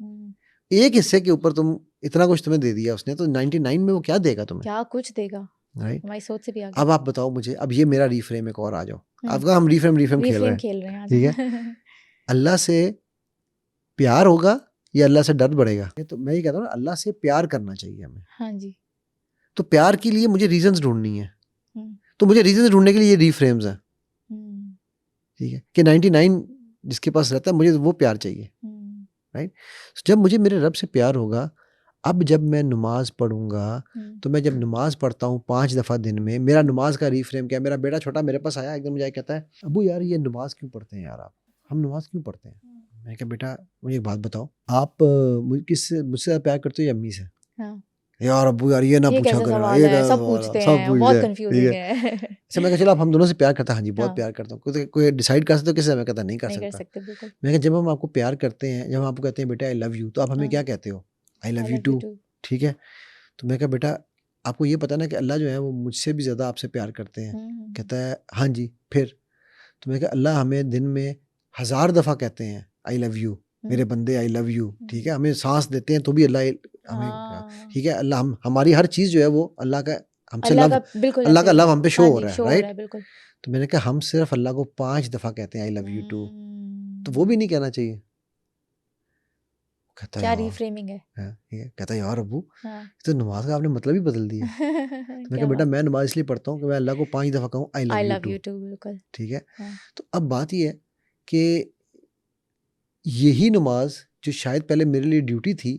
एक हिस्से के ऊपर तुम इतना कुछ तुम्हें दे दिया उसने, तो 99 में वो क्या देगा तुम्हें? क्या कुछ देगा, राइट। हमारी सोच से भी आगे। अब आप बताओ मुझे, अब ये मेरा रीफ्रेम एक और आ जाओ। आपका हम रीफ्रेम खेल रहे हैं, ठीक है। अल्लाह से प्यार होगा या अल्लाह से डर बढ़ेगा? तो मैं ये कहता हूँ ना, अल्लाह से प्यार करना चाहिए हमें। हाँ जी। तो प्यार के लिए मुझे रीजंस ढूंढनी है, तो मुझे रीजंस ढूंढने के लिए ये रीफ्रेम्स हैं, ठीक है, कि 99 जिसके पास रहता है मुझे वो प्यार चाहिए, राइट। जब मुझे मेरे रब से प्यार होगा, अब जब मैं नमाज पढ़ूंगा, तो मैं जब नमाज पढ़ता हूँ 5 दफ़ा दिन में, मेरा नमाज का रीफ्रेम क्या है? मेरा बेटा छोटा मेरे पास आया एकदम, मुझे कहता है अबू यार ये नमाज क्यों पढ़ते हैं यार आप, हम नमाज क्यों पढ़ते हैं? मैं कहा बेटा मुझे एक बात बताओ, आप मुझसे प्यार करते हो या अम्मी से? हाँ। यार अबू यार ये ना पूछा करो, ये सब पूछते हैं, बहुत कंफ्यूजिंग है। अच्छा, मैं कहा चलो आप हम दोनों से प्यार करता? हाँ जी बहुत प्यार करता हूँ। कोई डिसाइड कर सकते हो किससे? मैं कहता नहीं कर सकता। मैं कहा जब हम आपको प्यार करते हैं, जब हम आपको कहते हैं बेटा आई लव यू, तो आप हमें क्या कहते हो? आई लव यू टू, ठीक है। तो मैं कहा बेटा आपको ये पता ना कि अल्लाह जो है वो मुझसे भी ज़्यादा आपसे प्यार करते हैं? कहता है हाँ जी। फिर? तो मैं कहा अल्लाह हमें दिन में 1000 दफ़ा कहते हैं आई लव यू, मेरे बंदे आई लव यू, ठीक है। हमें सांस देते हैं तो भी अल्लाह हमें, ठीक है, अल्लाह हमारी हर चीज़ जो है वो अल्लाह का हमसे लव, बिल्कुल अल्लाह का लव हम पे शो हाँ हो जी, रहा शो है, हो रहा है राइट? बिल्कुल। तो मैंने कहा हम सिर्फ अल्लाह को 5 दफ़ा कहते हैं आई लव यू टू, तो वो भी नहीं कहना चाहिए? कहता क्या यार, रीफ्रेमिंग है। ठीक है, कहता यार अब्बू हाँ। तो नमाज का आपने मतलब ही बदल दिया। तो मैं क्या कहा बेटा बात, मैं नमाज इसलिए पढ़ता हूँ कि मैं अल्लाह को 5 दफ़ा कहूँ I I love you love too, you too, बिल्कुल। ठीक है? हाँ। तो अब बात ये है कि यही नमाज जो शायद पहले मेरे लिए ड्यूटी थी,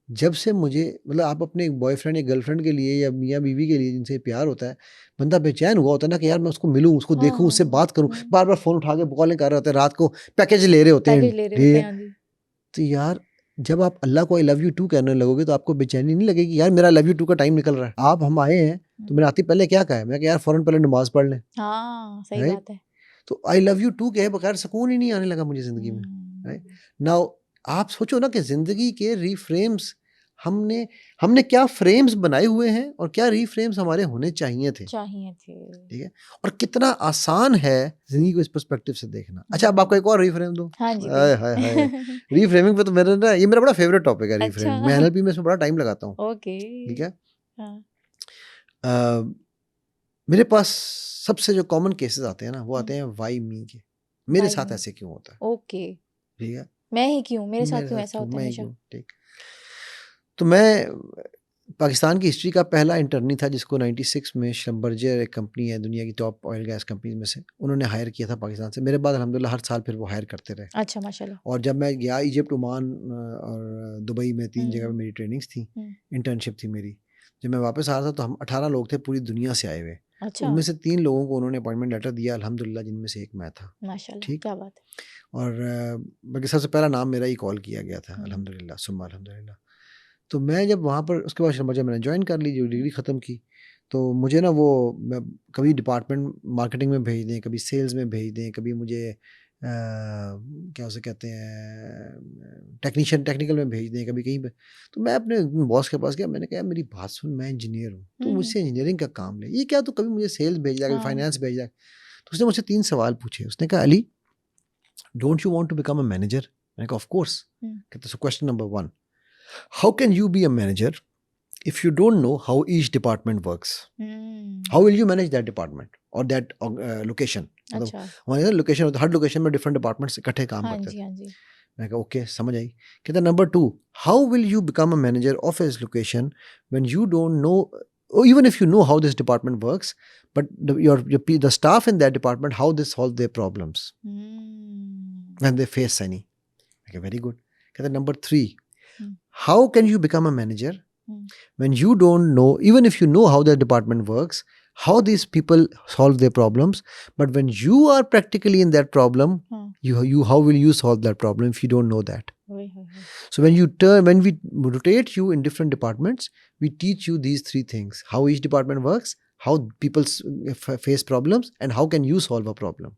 जब से मुझे मतलब आप अपने बॉयफ्रेंड या गर्लफ्रेंड के लिए या मियाँ बीवी के लिए जिनसे प्यार होता है, बंदा बेचैन हुआ होता है ना कि यार मैं उसको मिलूं, उसको हाँ, देखूं, हाँ, उससे हाँ, बात करूं, बार बार फ़ोन उठा के कॉलिंग कर रहे होते हैं, रात को पैकेज ले रहे होते हैं, पैकेज ले रहे होते हैं, हाँ जी। तो यार जब आप अल्लाह को आई लव यू टू कहने लगोगे तो आपको बेचैनी नहीं लगेगी यार मेरा लव यू टू का टाइम निकल रहा है। आप हम आए हैं तो मैंने आती पहले क्या कहा है, मैं यार फ़ौरन पहले नमाज पढ़ लें, हाँ, सही राइट? बात है। तो आई लव यू टू के बगैर सुकून ही नहीं आने लगा मुझे ज़िंदगी में, राइट? नाउ आप सोचो ना कि ज़िंदगी के रीफ्रेम्स हमने हमने क्या फ्रेम्स बनाए हुए हैं और क्या रीफ्रेम्स हमारे होने चाहिए थे, ठीक है? और कितना आसान है ज़िंदगी को इस पर्सपेक्टिव से देखना। अच्छा अब आपको एक और रीफ्रेम दूँ? हाँ जी, हाय, हाय, हाय! रीफ्रेमिंग पे तो मेरा ना ये मेरा बड़ा फ़ेवरेट टॉपिक है रीफ्रेमिंग। मैं अच्छा, एनएलपी में इसमें बड़ा टाइम लगाता हूँ, ओके। ठीक है? हाँ। मेरे पास सबसे जो कॉमन केसेस आते हैं ना वो आते हैं व्हाई मी के, मेरे व्हाई साथ मी, ऐसे क्यों होता है, ओके। ठीक है? मैं ही क्यों, मेरे साथ मेरे क्यों साथ ऐसा क्यों, होता है मैं हमेशा? क्यों, ठीक। तो मैं पाकिस्तान की हिस्ट्री का पहला इंटर्नी था जिसको 96 में श्रम्बर्जर एक कंपनी है दुनिया की टॉप ऑयल गैस कंपनीज में से, उन्होंने हायर किया था पाकिस्तान से। मेरे बाद अल्हम्दुलिल्लाह हर साल फिर वो हायर करते रहे। अच्छा, माशाल्लाह। और जब मैं गया इजिप्ट, ओमान और दुबई में 3 जगह पे मेरी ट्रेनिंग्स थी, इंटर्नशिप थी मेरी। जब मैं वापस आ रहा था तो हम 18 लोग थे पूरी दुनिया से आए हुए। अच्छा, उनमें से 3 लोगों को उन्होंने अपॉइंटमेंट लेटर दिया अल्हम्दुलिल्लाह, जिनमें से एक मैं था, माशाल्लाह, ठीक। क्या बात है। और बल्कि सबसे पहला नाम मेरा ही कॉल किया गया था, हम्म, अल्हम्दुलिल्लाह सुम्मा अल्हम्दुलिल्लाह। तो मैं जब वहाँ पर उसके बाद श्रम्बर्जर मैंने ज्वाइन कर ली, जो डिग्री ख़त्म की, तो मुझे ना वो मैं कभी डिपार्टमेंट मार्केटिंग में भेज दें, कभी सेल्स में भेज दें, कभी मुझे क्या उसे कहते हैं टेक्निकल में भेज दें, कभी कहीं पे। तो मैं अपने बॉस के पास गया, मैंने कहा मेरी बात सुन, मैं इंजीनियर हूँ, तो मुझसे इंजीनियरिंग का काम ले, ये क्या तो कभी मुझे सेल्स भेज जाएगा, कभी हाँ। फाइनेंस भेज जाएगा। तो उसने मुझसे 3 सवाल पूछे। उसने कहा Ali, don't you want to become a manager? मैंने कहा ऑफ कोर्स। कहते so question number 1, how can you be a manager if you don't know how each department works? How will you manage that department or that location? मतलब अच्छा, हमारे location होता है, हर location में different departments इकट्ठे काम हाँ करते जी, थे। हाँ जी। मैं कहा ओके, समझ आई। कहता number 2, how will you become a manager of his location when you don't know, or even if you know how this department works, but the staff in that department, how they solve their problems when they face any. Okay, very good. कहता number 3, how can you become a manager when you don't know, even if you know how the department works, how these people solve their problems, but when you are practically in that problem, you how will you solve that problem if you don't know that? So when we rotate you in different departments, we teach you these 3 things: how each department works, how people face problems, and how can you solve a problem.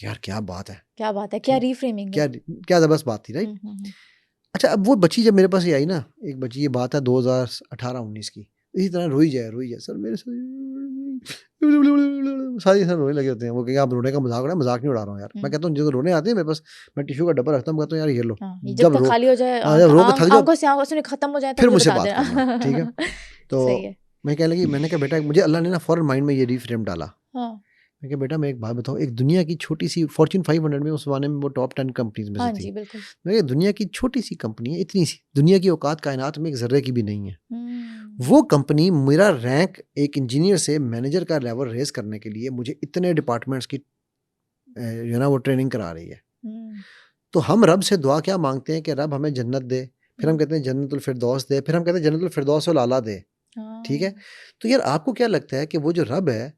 यार क्या बात है, क्या बात है, क्या reframing है। क्या जबरदस्त बात थी, राइट? अच्छा अब वो बच्ची जब मेरे पास ये आई ना, एक बच्ची, ये बात है 2018-19 की, इसी तरह रोई जाए सर मेरे सारी सर रोने लगे होते हैं। वो कहेंगे आप रोने का मजाक उड़ा, मजाक नहीं उड़ा रहा हूँ यार। मैं कहता हूँ जो रोने आते हैं मेरे पास, मैं टिश्यू का डब्बा रखता हूँ, कहता हूँ यार ये लो, जब तक खाली हो जाए, जब रो के थक जाओ, आंखों से आंसू खत्म हो जाए फिर तो मुझसे बता बात देना। करना, ठीक है? तो सही है। मैं कहने लगी, मैंने कहा बेटा मुझे अल्लाह ने ना फौरन माइंड में ये रीफ्रेम डाला। मैं कहा बेटा मैं एक बात बताऊँ, एक दुनिया की छोटी सी फॉर्च्यून 500 में, उस जमाने में वो टॉप 10 कंपनीज में हाँ से जी, थी। बिल्कुल। मैं कहा दुनिया की छोटी सी कंपनी है, इतनी सी, दुनिया की औकात कायनात में एक जर्रे की भी नहीं है। वो कंपनी मेरा रैंक एक इंजीनियर से मैनेजर का लेवल रेस करने के लिए मुझे इतने डिपार्टमेंट्स की जो ना वो ट्रेनिंग करा रही है। तो हम रब से दुआ क्या मांगते हैं कि रब हमें जन्नत दे, फिर हम कहते हैं जन्नतुल फिरदौस दे, फिर हम कहते हैं जन्नतुल फिरदौस आला दे, ठीक है? तो यार आपको क्या लगता है कि वो जो रब है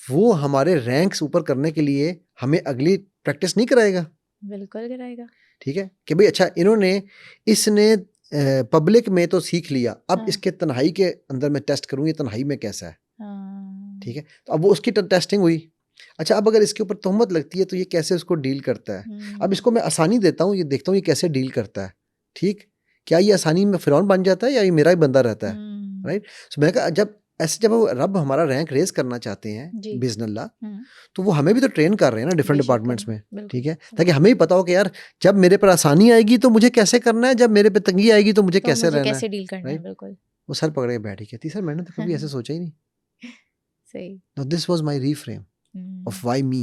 वो हमारे रैंक्स ऊपर करने के लिए हमें अगली प्रैक्टिस नहीं कराएगा? बिल्कुल कराएगा। ठीक है कि भाई अच्छा इसने पब्लिक में तो सीख लिया, अब इसके तन्हाई के अंदर मैं टेस्ट करूँ ये तन्हाई में कैसा है, ठीक है? तो अब वो उसकी टेस्टिंग हुई। अच्छा अब अगर इसके ऊपर तोहमत लगती है तो ये कैसे उसको डील करता है? अब इसको मैं आसानी देता हूँ, ये देखता हूँ ये कैसे डील करता है, ठीक? क्या ये आसानी में फिरौन बन जाता है या ये मेरा ही बंदा रहता है, राइट? सो मैंने कहा जब रब हमारा रैंक रेस करना चाहते हैं बिस्मिल्लाह, तो वो हमें भी तो ट्रेन कर रहे हैं ना डिफरेंट डिपार्टमेंट्स में, ठीक है? ताकि हमें ही पता हो कि यार जब मेरे पर आसानी आएगी तो मुझे कैसे करना है, जब मेरे पे तंगी आएगी तो मुझे कैसे रहना है, डील करना है, बिल्कुल। वो सर पकड़ के बैठी, कहती सर मैंने तो कभी ऐसे सोचा ही नहीं। सही। No this was my reframe of why me.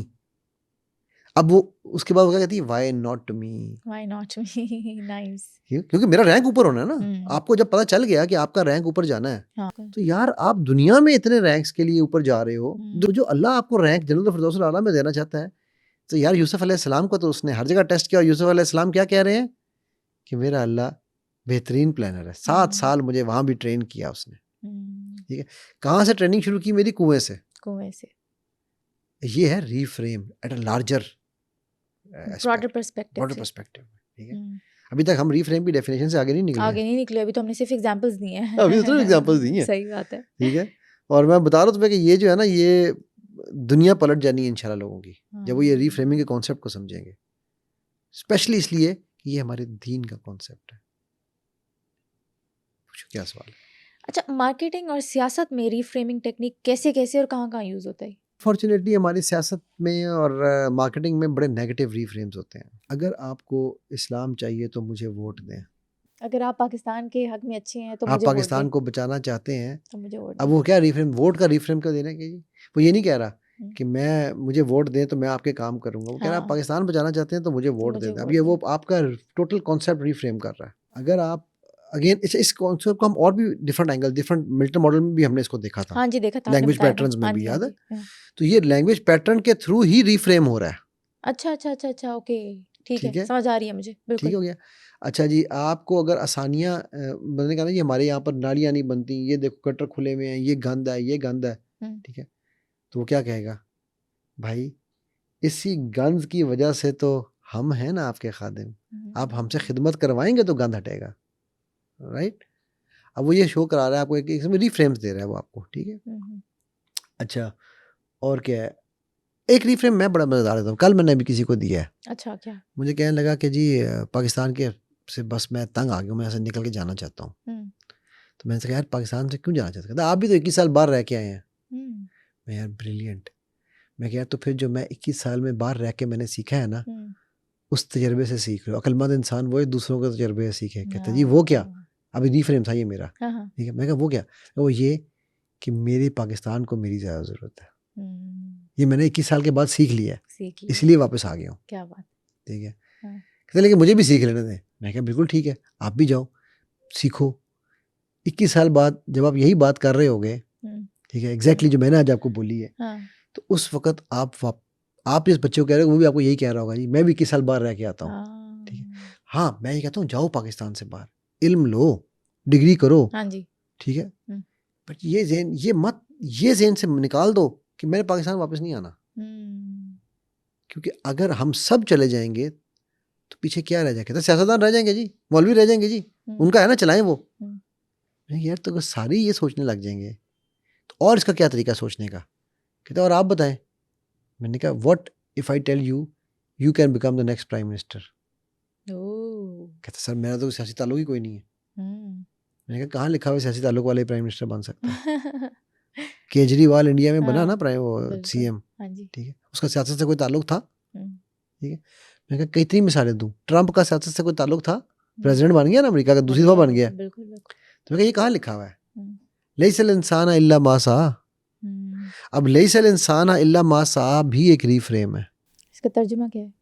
अब वो उसके बाद वो क्या कहती है, why not me, why not me. Nice. क्योंकि मेरा रैंक ऊपर होना है ना। आपको जब पता चल गया कि आपका रैंक ऊपर जाना है, हाँ। तो यार आप दुनिया में इतने रैंक्स के लिए ऊपर जा रहे हो, जो अल्लाह आपको रैंक जन्नत फिरदौस आला में देना चाहता है। तो यार यूसुफ अलैहिस्सलाम को तो उसने हर जगह टेस्ट किया, और यूसुफ अलैहिस्सलाम क्या कह रहे हैं कि मेरा अल्लाह बेहतरीन प्लानर है। 7 साल मुझे वहां भी ट्रेन किया उसने। ठीक है, कहाँ से ट्रेनिंग शुरू की मेरी? कुएं से। ये है reframe at a larger broader perspective. ठीक है, अभी तक हम रीफ्रेम की डेफिनेशन से आगे नहीं निकले। अभी तो हमने सिर्फ एग्जांपल्स दिए हैं। अभी तो एग्जांपल्स दिए हैं। सही बात है। ठीक है, और मैं बता रहा हूँ तुम्हें कि ये जो है ना, ये दुनिया पलट जानी है इंशाल्लाह लोगों की, जब वो ये रीफ्रेमिंग के कॉन्सेप्ट को समझेंगे। स्पेशली इसलिए कि ये हमारे दीन का कॉन्सेप्ट है। पूछो क्या सवाल है? अच्छा, मार्केटिंग और सियासत में रीफ्रेमिंग टेक्निक कैसे कैसे और कहाँ यूज होता है? फॉर्चुनेटली हमारी सियासत में और मार्केटिंग में बड़े नेगेटिव रीफ्रेम्स होते हैं। अगर आपको इस्लाम चाहिए तो मुझे वोट दें। अगर आप पाकिस्तान के हक में अच्छे हैं तो आप मुझे पाकिस्तान वोट को बचाना चाहते हैं तो मुझे वोट अब वो क्या रीफ्रेम, वोट का रीफ्रेम कर देना कि जी वो ये नहीं कह रहा कि मुझे वोट दें तो मैं आपके काम करूंगा। वो कह रहा है आप पाकिस्तान बचाना चाहते हैं तो मुझे वोट दे दें। अब ये वो आपका टोटल कॉन्सेप्ट रीफ्रेम कर रहा है। अगर आप अगेन इस कॉन्सेप्ट को हम और भी different angle, different military model में भी हमने इसको देखा था। हाँ जी, देखा था, लैंग्वेज पैटर्न्स में भी याद है। तो ये लैंग्वेज पैटर्न के थ्रू ही रीफ्रेम हो रहा है। अच्छा, ओके, ठीक है, समझ आ रही है मुझे, बिल्कुल ठीक हो गया। अच्छा जी, आपको अगर आसानियाँ बनने का ना, ये हमारे यहाँ पर नालियाँ नहीं बनती, ये देखो गटर खुले हुए हैं, ये गंद है, ये गंद है, ठीक है, तो वो क्या कहेगा, भाई इसी गंद की वजह से तो हम हैं ना आपके खादिम, आप हमसे खिदमत करवाएंगे तो गंद हटेगा, राइट। अब वो ये शो करा रहा है आपको, एक रीफ्रेम्स दे रहा है वो आपको, ठीक है। अच्छा, और क्या है, एक रीफ्रेम मैं बड़ा मजेदार देता हूँ, कल मैंने भी किसी को दिया है। अच्छा, क्या? मुझे कहने लगा कि जी पाकिस्तान के से बस मैं तंग आ गया हूँ, मैं ऐसे निकल के जाना चाहता हूँ। तो मैंने कहा यार पाकिस्तान से क्यों जाना चाहते? कहता आप भी तो 21 साल बाहर रह के आए हैं। मैं यार ब्रिलियंट। मैं यार तो फिर जो मैं 21 साल में बाहर रह के मैंने सीखा है ना, उस तजर्बे से सीख लो। अक्लमंद इंसान वो दूसरों के तजर्बे से सीखे। कहते जी वो क्या? अभी रीफ्रेम था ये मेरा, ठीक है। मैं कहा वो क्या? वो ये कि मेरे पाकिस्तान को मेरी ज़्यादा ज़रूरत है। ये मैंने 21 साल के बाद सीख लिया है, इसलिए वापस आ गया हूँ। क्या बात, ठीक है। कहते लेकिन मुझे भी सीख लेने दें। मैं कहा बिल्कुल ठीक है, आप भी जाओ सीखो। 21 साल बाद जब आप यही बात कर रहे होगे, ठीक है, एग्जैक्टली जो मैंने आज आपको बोली है, तो उस वक्त आप जिस बच्चे को कह रहे हो वो भी आपको यही कह रहा होगा, जी मैं भी 21 साल बाहर रह के आता हूँ। ठीक है, हाँ मैं ये कहता हूँ जाओ पाकिस्तान से बाहर, इल्म लो, डिग्री करो, ठीक है, बट ये ज़हन से निकाल दो कि मैंने पाकिस्तान वापस नहीं आना। क्योंकि अगर हम सब चले जाएंगे तो पीछे क्या रह जाएगा? तो सियासतदान रह जाएंगे जी, मौलवी रह जाएंगे जी, उनका है ना, चलाएं वो। यार तो अगर सारे ये सोचने लग जाएंगे तो और इसका क्या तरीका सोचने का? कहते और आप बताएं। मैंने कहा what if I tell you you can become the next prime minister. कहते सर मेरा तो सियासी ताल्लुक ही कोई नहीं है। मैंने कहा कहाँ लिखा हुआ सियासी ताल्लुक वाले प्राइम मिनिस्टर बन सकता है? केजरीवाल इंडिया में बना ना प्राइम वो सीएम, ठीक है, उसका सियासत से कोई ताल्लुक था? ठीक है, मैंने कहा कितनी मिसालें दूं, ट्रंप का सियासत से कोई ताल्लुक था? प्रेसिडेंट बन गया ना अमेरिका का, दूसरी दफा बन गया। तो मैं ये कहाँ लिखा हुआ है? लैसल इंसान इल्ला मा सा। अब लैसल इंसान इल्ला मा सा भी एक रीफ्रेम है। इसका तर्जुमा क्या है?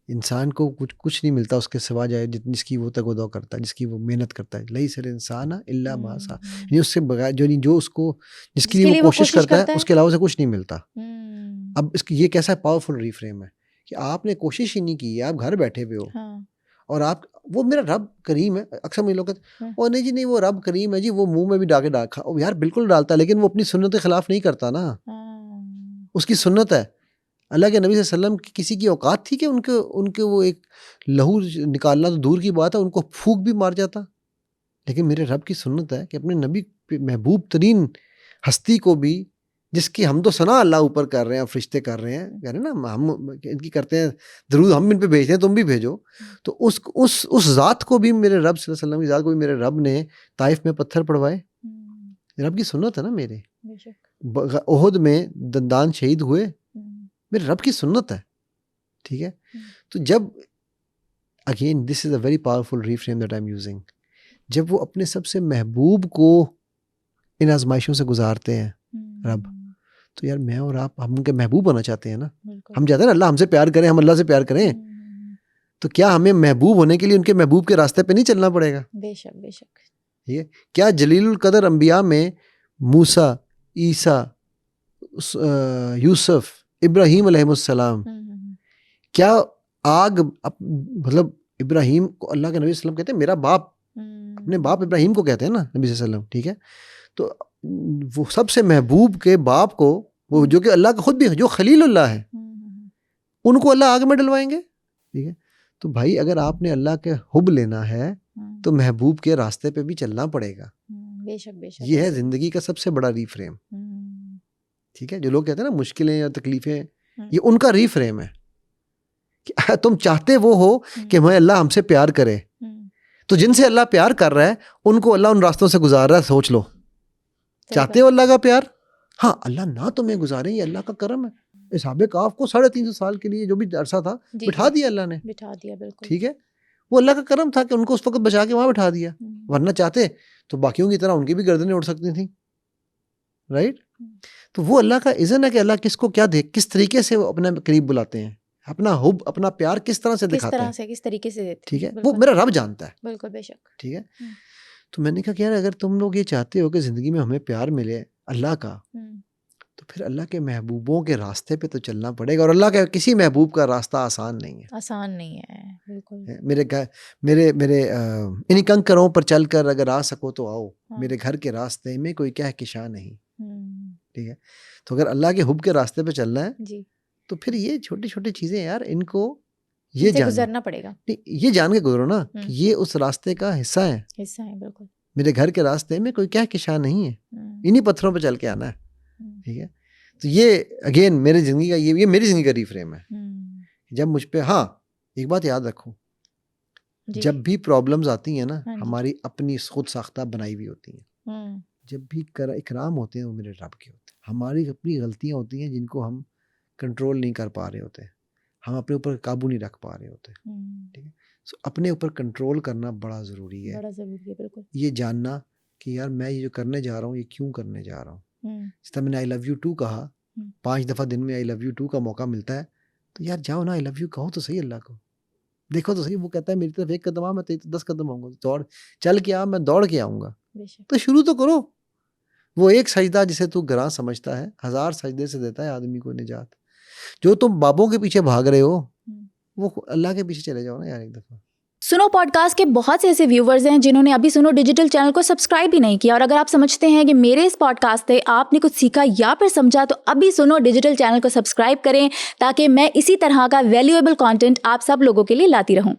इंसान को कुछ नहीं मिलता उसके सिवा जाए जिसकी वो तगोदो करता है, जिसकी वो मेहनत करता है। लैसल इंसान इल्ला मा सा, यानी उससे बगैर जो उसको जिसके लिए वो कोशिश करता है उसके अलावा से कुछ नहीं मिलता। अब इसकी ये कैसा पावरफुल रीफ्रेम है कि आपने कोशिश ही नहीं की, आप घर बैठे हुए हो, और आप वो मेरा रब करीम है। अक्सर मुझे लोग कहते ओ नहीं जी नहीं वो रब करीम है जी, वो मुंह में भी डाके डाका यार बिल्कुल डालता है, लेकिन वो अपनी सुन्नत के खिलाफ नहीं करता ना। उसकी सुन्नत है। अल्लाह के नबी सल्लल्लाहु अलैहि वसल्लम की किसी की औकात थी कि उनके वो एक लहू निकालना तो दूर की बात है, उनको फूंक भी मार जाता। लेकिन मेरे रब की सुन्नत है कि अपने नबी महबूब तरीन हस्ती को भी, जिसकी हम तो सना अल्लाह ऊपर कर रहे हैं, फरिश्ते कर रहे हैं, कह रहे हैं ना हम इनकी करते हैं दरूद, हम इन पे भेजते हैं, तुम भी भेजो। तो उस ज़ात को भी मेरे रब सल्लल्लाहु अलैहि वसल्लम की ज़ात को भी मेरे रब ने ताइफ में पत्थर पड़वाए। रब की सुन्नत है ना मेरे। ओहद में दंदान शहीद हुए, मेरे रब की सुन्नत है। ठीक है, तो जब again this is a very powerful reframe that I am using, जब वो अपने सबसे महबूब को इन आजमाइशों से गुजारते हैं रब, तो यार मैं और आप, हम उनके महबूब होना चाहते हैं ना। हम चाहते हैं ना अल्लाह हमसे प्यार करें, हम अल्लाह से प्यार करें, तो क्या हमें महबूब होने के लिए उनके महबूब के रास्ते पे नहीं चलना पड़ेगा? बेशक बेशक। ये क्या जलीलुल कदर अंबिया में मूसा, ईसा, यूसुफ, इब्राहीम अलैहिस्सलाम, क्या आग मतलब इब्राहीम को अल्लाह के नबी सल्लम कहते हैं मेरा बाप, अपने बाप इब्राहीम को कहते हैं ना नबी सल्लम, ठीक है। तो वो सबसे महबूब के बाप को, वो जो कि अल्लाह का खुद भी जो खलीलुल्लाह है, उनको अल्लाह आग में डलवाएंगे, ठीक है। तो भाई अगर आपने अल्लाह के हुब लेना है तो महबूब के रास्ते पे भी चलना पड़ेगा। बेशक बेशक। ये है जिंदगी का सबसे बड़ा रीफ्रेम, ठीक है। जो लोग कहते हैं ना मुश्किलें या तकलीफें, ये उनका रीफ्रेम है कि तुम चाहते वो हो कि मैं अल्लाह हमसे प्यार करे, तो जिनसे अल्लाह प्यार कर रहा है उनको अल्लाह उन रास्तों से गुजार रहा है। सोच लो, चाहते हो अल्लाह का प्यार? हाँ, अल्लाह ना तुम्हें गुजारे, ये अल्लाह का करम है। असहाबे काफ को 350 साल के लिए जो भी अरसा था बिठा दिया अल्लाह ने, बिठा दिया, बिल्कुल ठीक है। वो अल्लाह का करम था कि उनको उस वक्त बचा के वहां बिठा दिया, वरना चाहते तो बाकियों की तरह उनकी भी गर्दनें उड़ सकती थी, राइट। तो वो अल्लाह का इज़्न है कि अल्लाह किसको क्या दे, किस तरीके से वो अपने करीब बुलाते हैं, अपना हुब, अपना प्यार किस तरह से दिखाते हैं, किस तरीके से देते हैं, ठीक है। वो मेरा रब जानता है, बिल्कुल बेशक, ठीक है। तो मैंने कहा कि यार अगर तुम लोग ये चाहते हो कि ज़िंदगी में हमें प्यार मिले अल्लाह का, तो फिर अल्लाह के महबूबों के रास्ते पे तो चलना पड़ेगा। और अल्लाह के किसी महबूब का रास्ता आसान नहीं है, आसान नहीं है, बिल्कुल। मेरे इन्हीं कंकरों पर चलकर अगर आ सको तो आओ, मेरे घर के रास्ते में कोई कहकशां नहीं, ठीक है। तो अगर अल्लाह के हुब के रास्ते पे चलना है जी, तो फिर ये छोटी छोटी चीज़ें यार, इनको ये गुजरना पड़ेगा, ये जान के गुजरो ना कि ये उस रास्ते का हिस्सा है, बिल्कुल। मेरे घर के रास्ते में कोई कहकशां नहीं है, इन्हीं पत्थरों पे चल के आना है, ठीक है। तो ये अगेन मेरी ज़िंदगी का ये मेरी ज़िंदगी का रीफ्रेम है। जब मुझ पे, हाँ एक बात याद रखो, जब भी प्रॉब्लम्स आती हैं ना, हमारी अपनी खुद साख्ता बनाई हुई होती हैं। जब भी इकराम होते हैं वो मेरे रब के होते हैं। हमारी अपनी गलतियां होती हैं जिनको हम कंट्रोल नहीं कर पा रहे होते, हम अपने ऊपर काबू नहीं रख पा रहे होते, ठीक है। सो अपने ऊपर कंट्रोल करना बड़ा ज़रूरी है, बिल्कुल। ये जानना कि यार मैं ये जो करने जा रहा हूँ ये क्यों करने जा रहा हूँ। जिस तरह मैंने आई लव यू टू कहा, 5 दफ़ा दिन में आई लव यू टू का मौका मिलता है, तो यार जाओ ना, आई लव यू कहो तो सही अल्लाह को, देखो तो सही। वो कहता है मेरी तरफ 1 कदम आ, मैं 10 कदम आऊँगा, दौड़ चल के आ, मैं दौड़ के आऊँगा, तो शुरू तो करो। वो एक सजदा जिसे तू गरां समझता है 1000 सजदे से देता है आदमी को निजात। जो तुम बाबों के पीछे भाग रहे हो वो अल्लाह के पीछे चले जाओ ना यार एक दफ़ा। सुनो पॉडकास्ट के बहुत से ऐसे व्यूवर्स हैं जिन्होंने अभी सुनो डिजिटल चैनल को सब्सक्राइब भी नहीं किया, और अगर आप समझते हैं कि मेरे इस पॉडकास्ट से आपने कुछ सीखा या फिर समझा, तो अभी सुनो डिजिटल चैनल को सब्सक्राइब करें ताकि मैं इसी तरह का वैल्यूएबल कंटेंट आप सब लोगों के लिए लाती रहूं।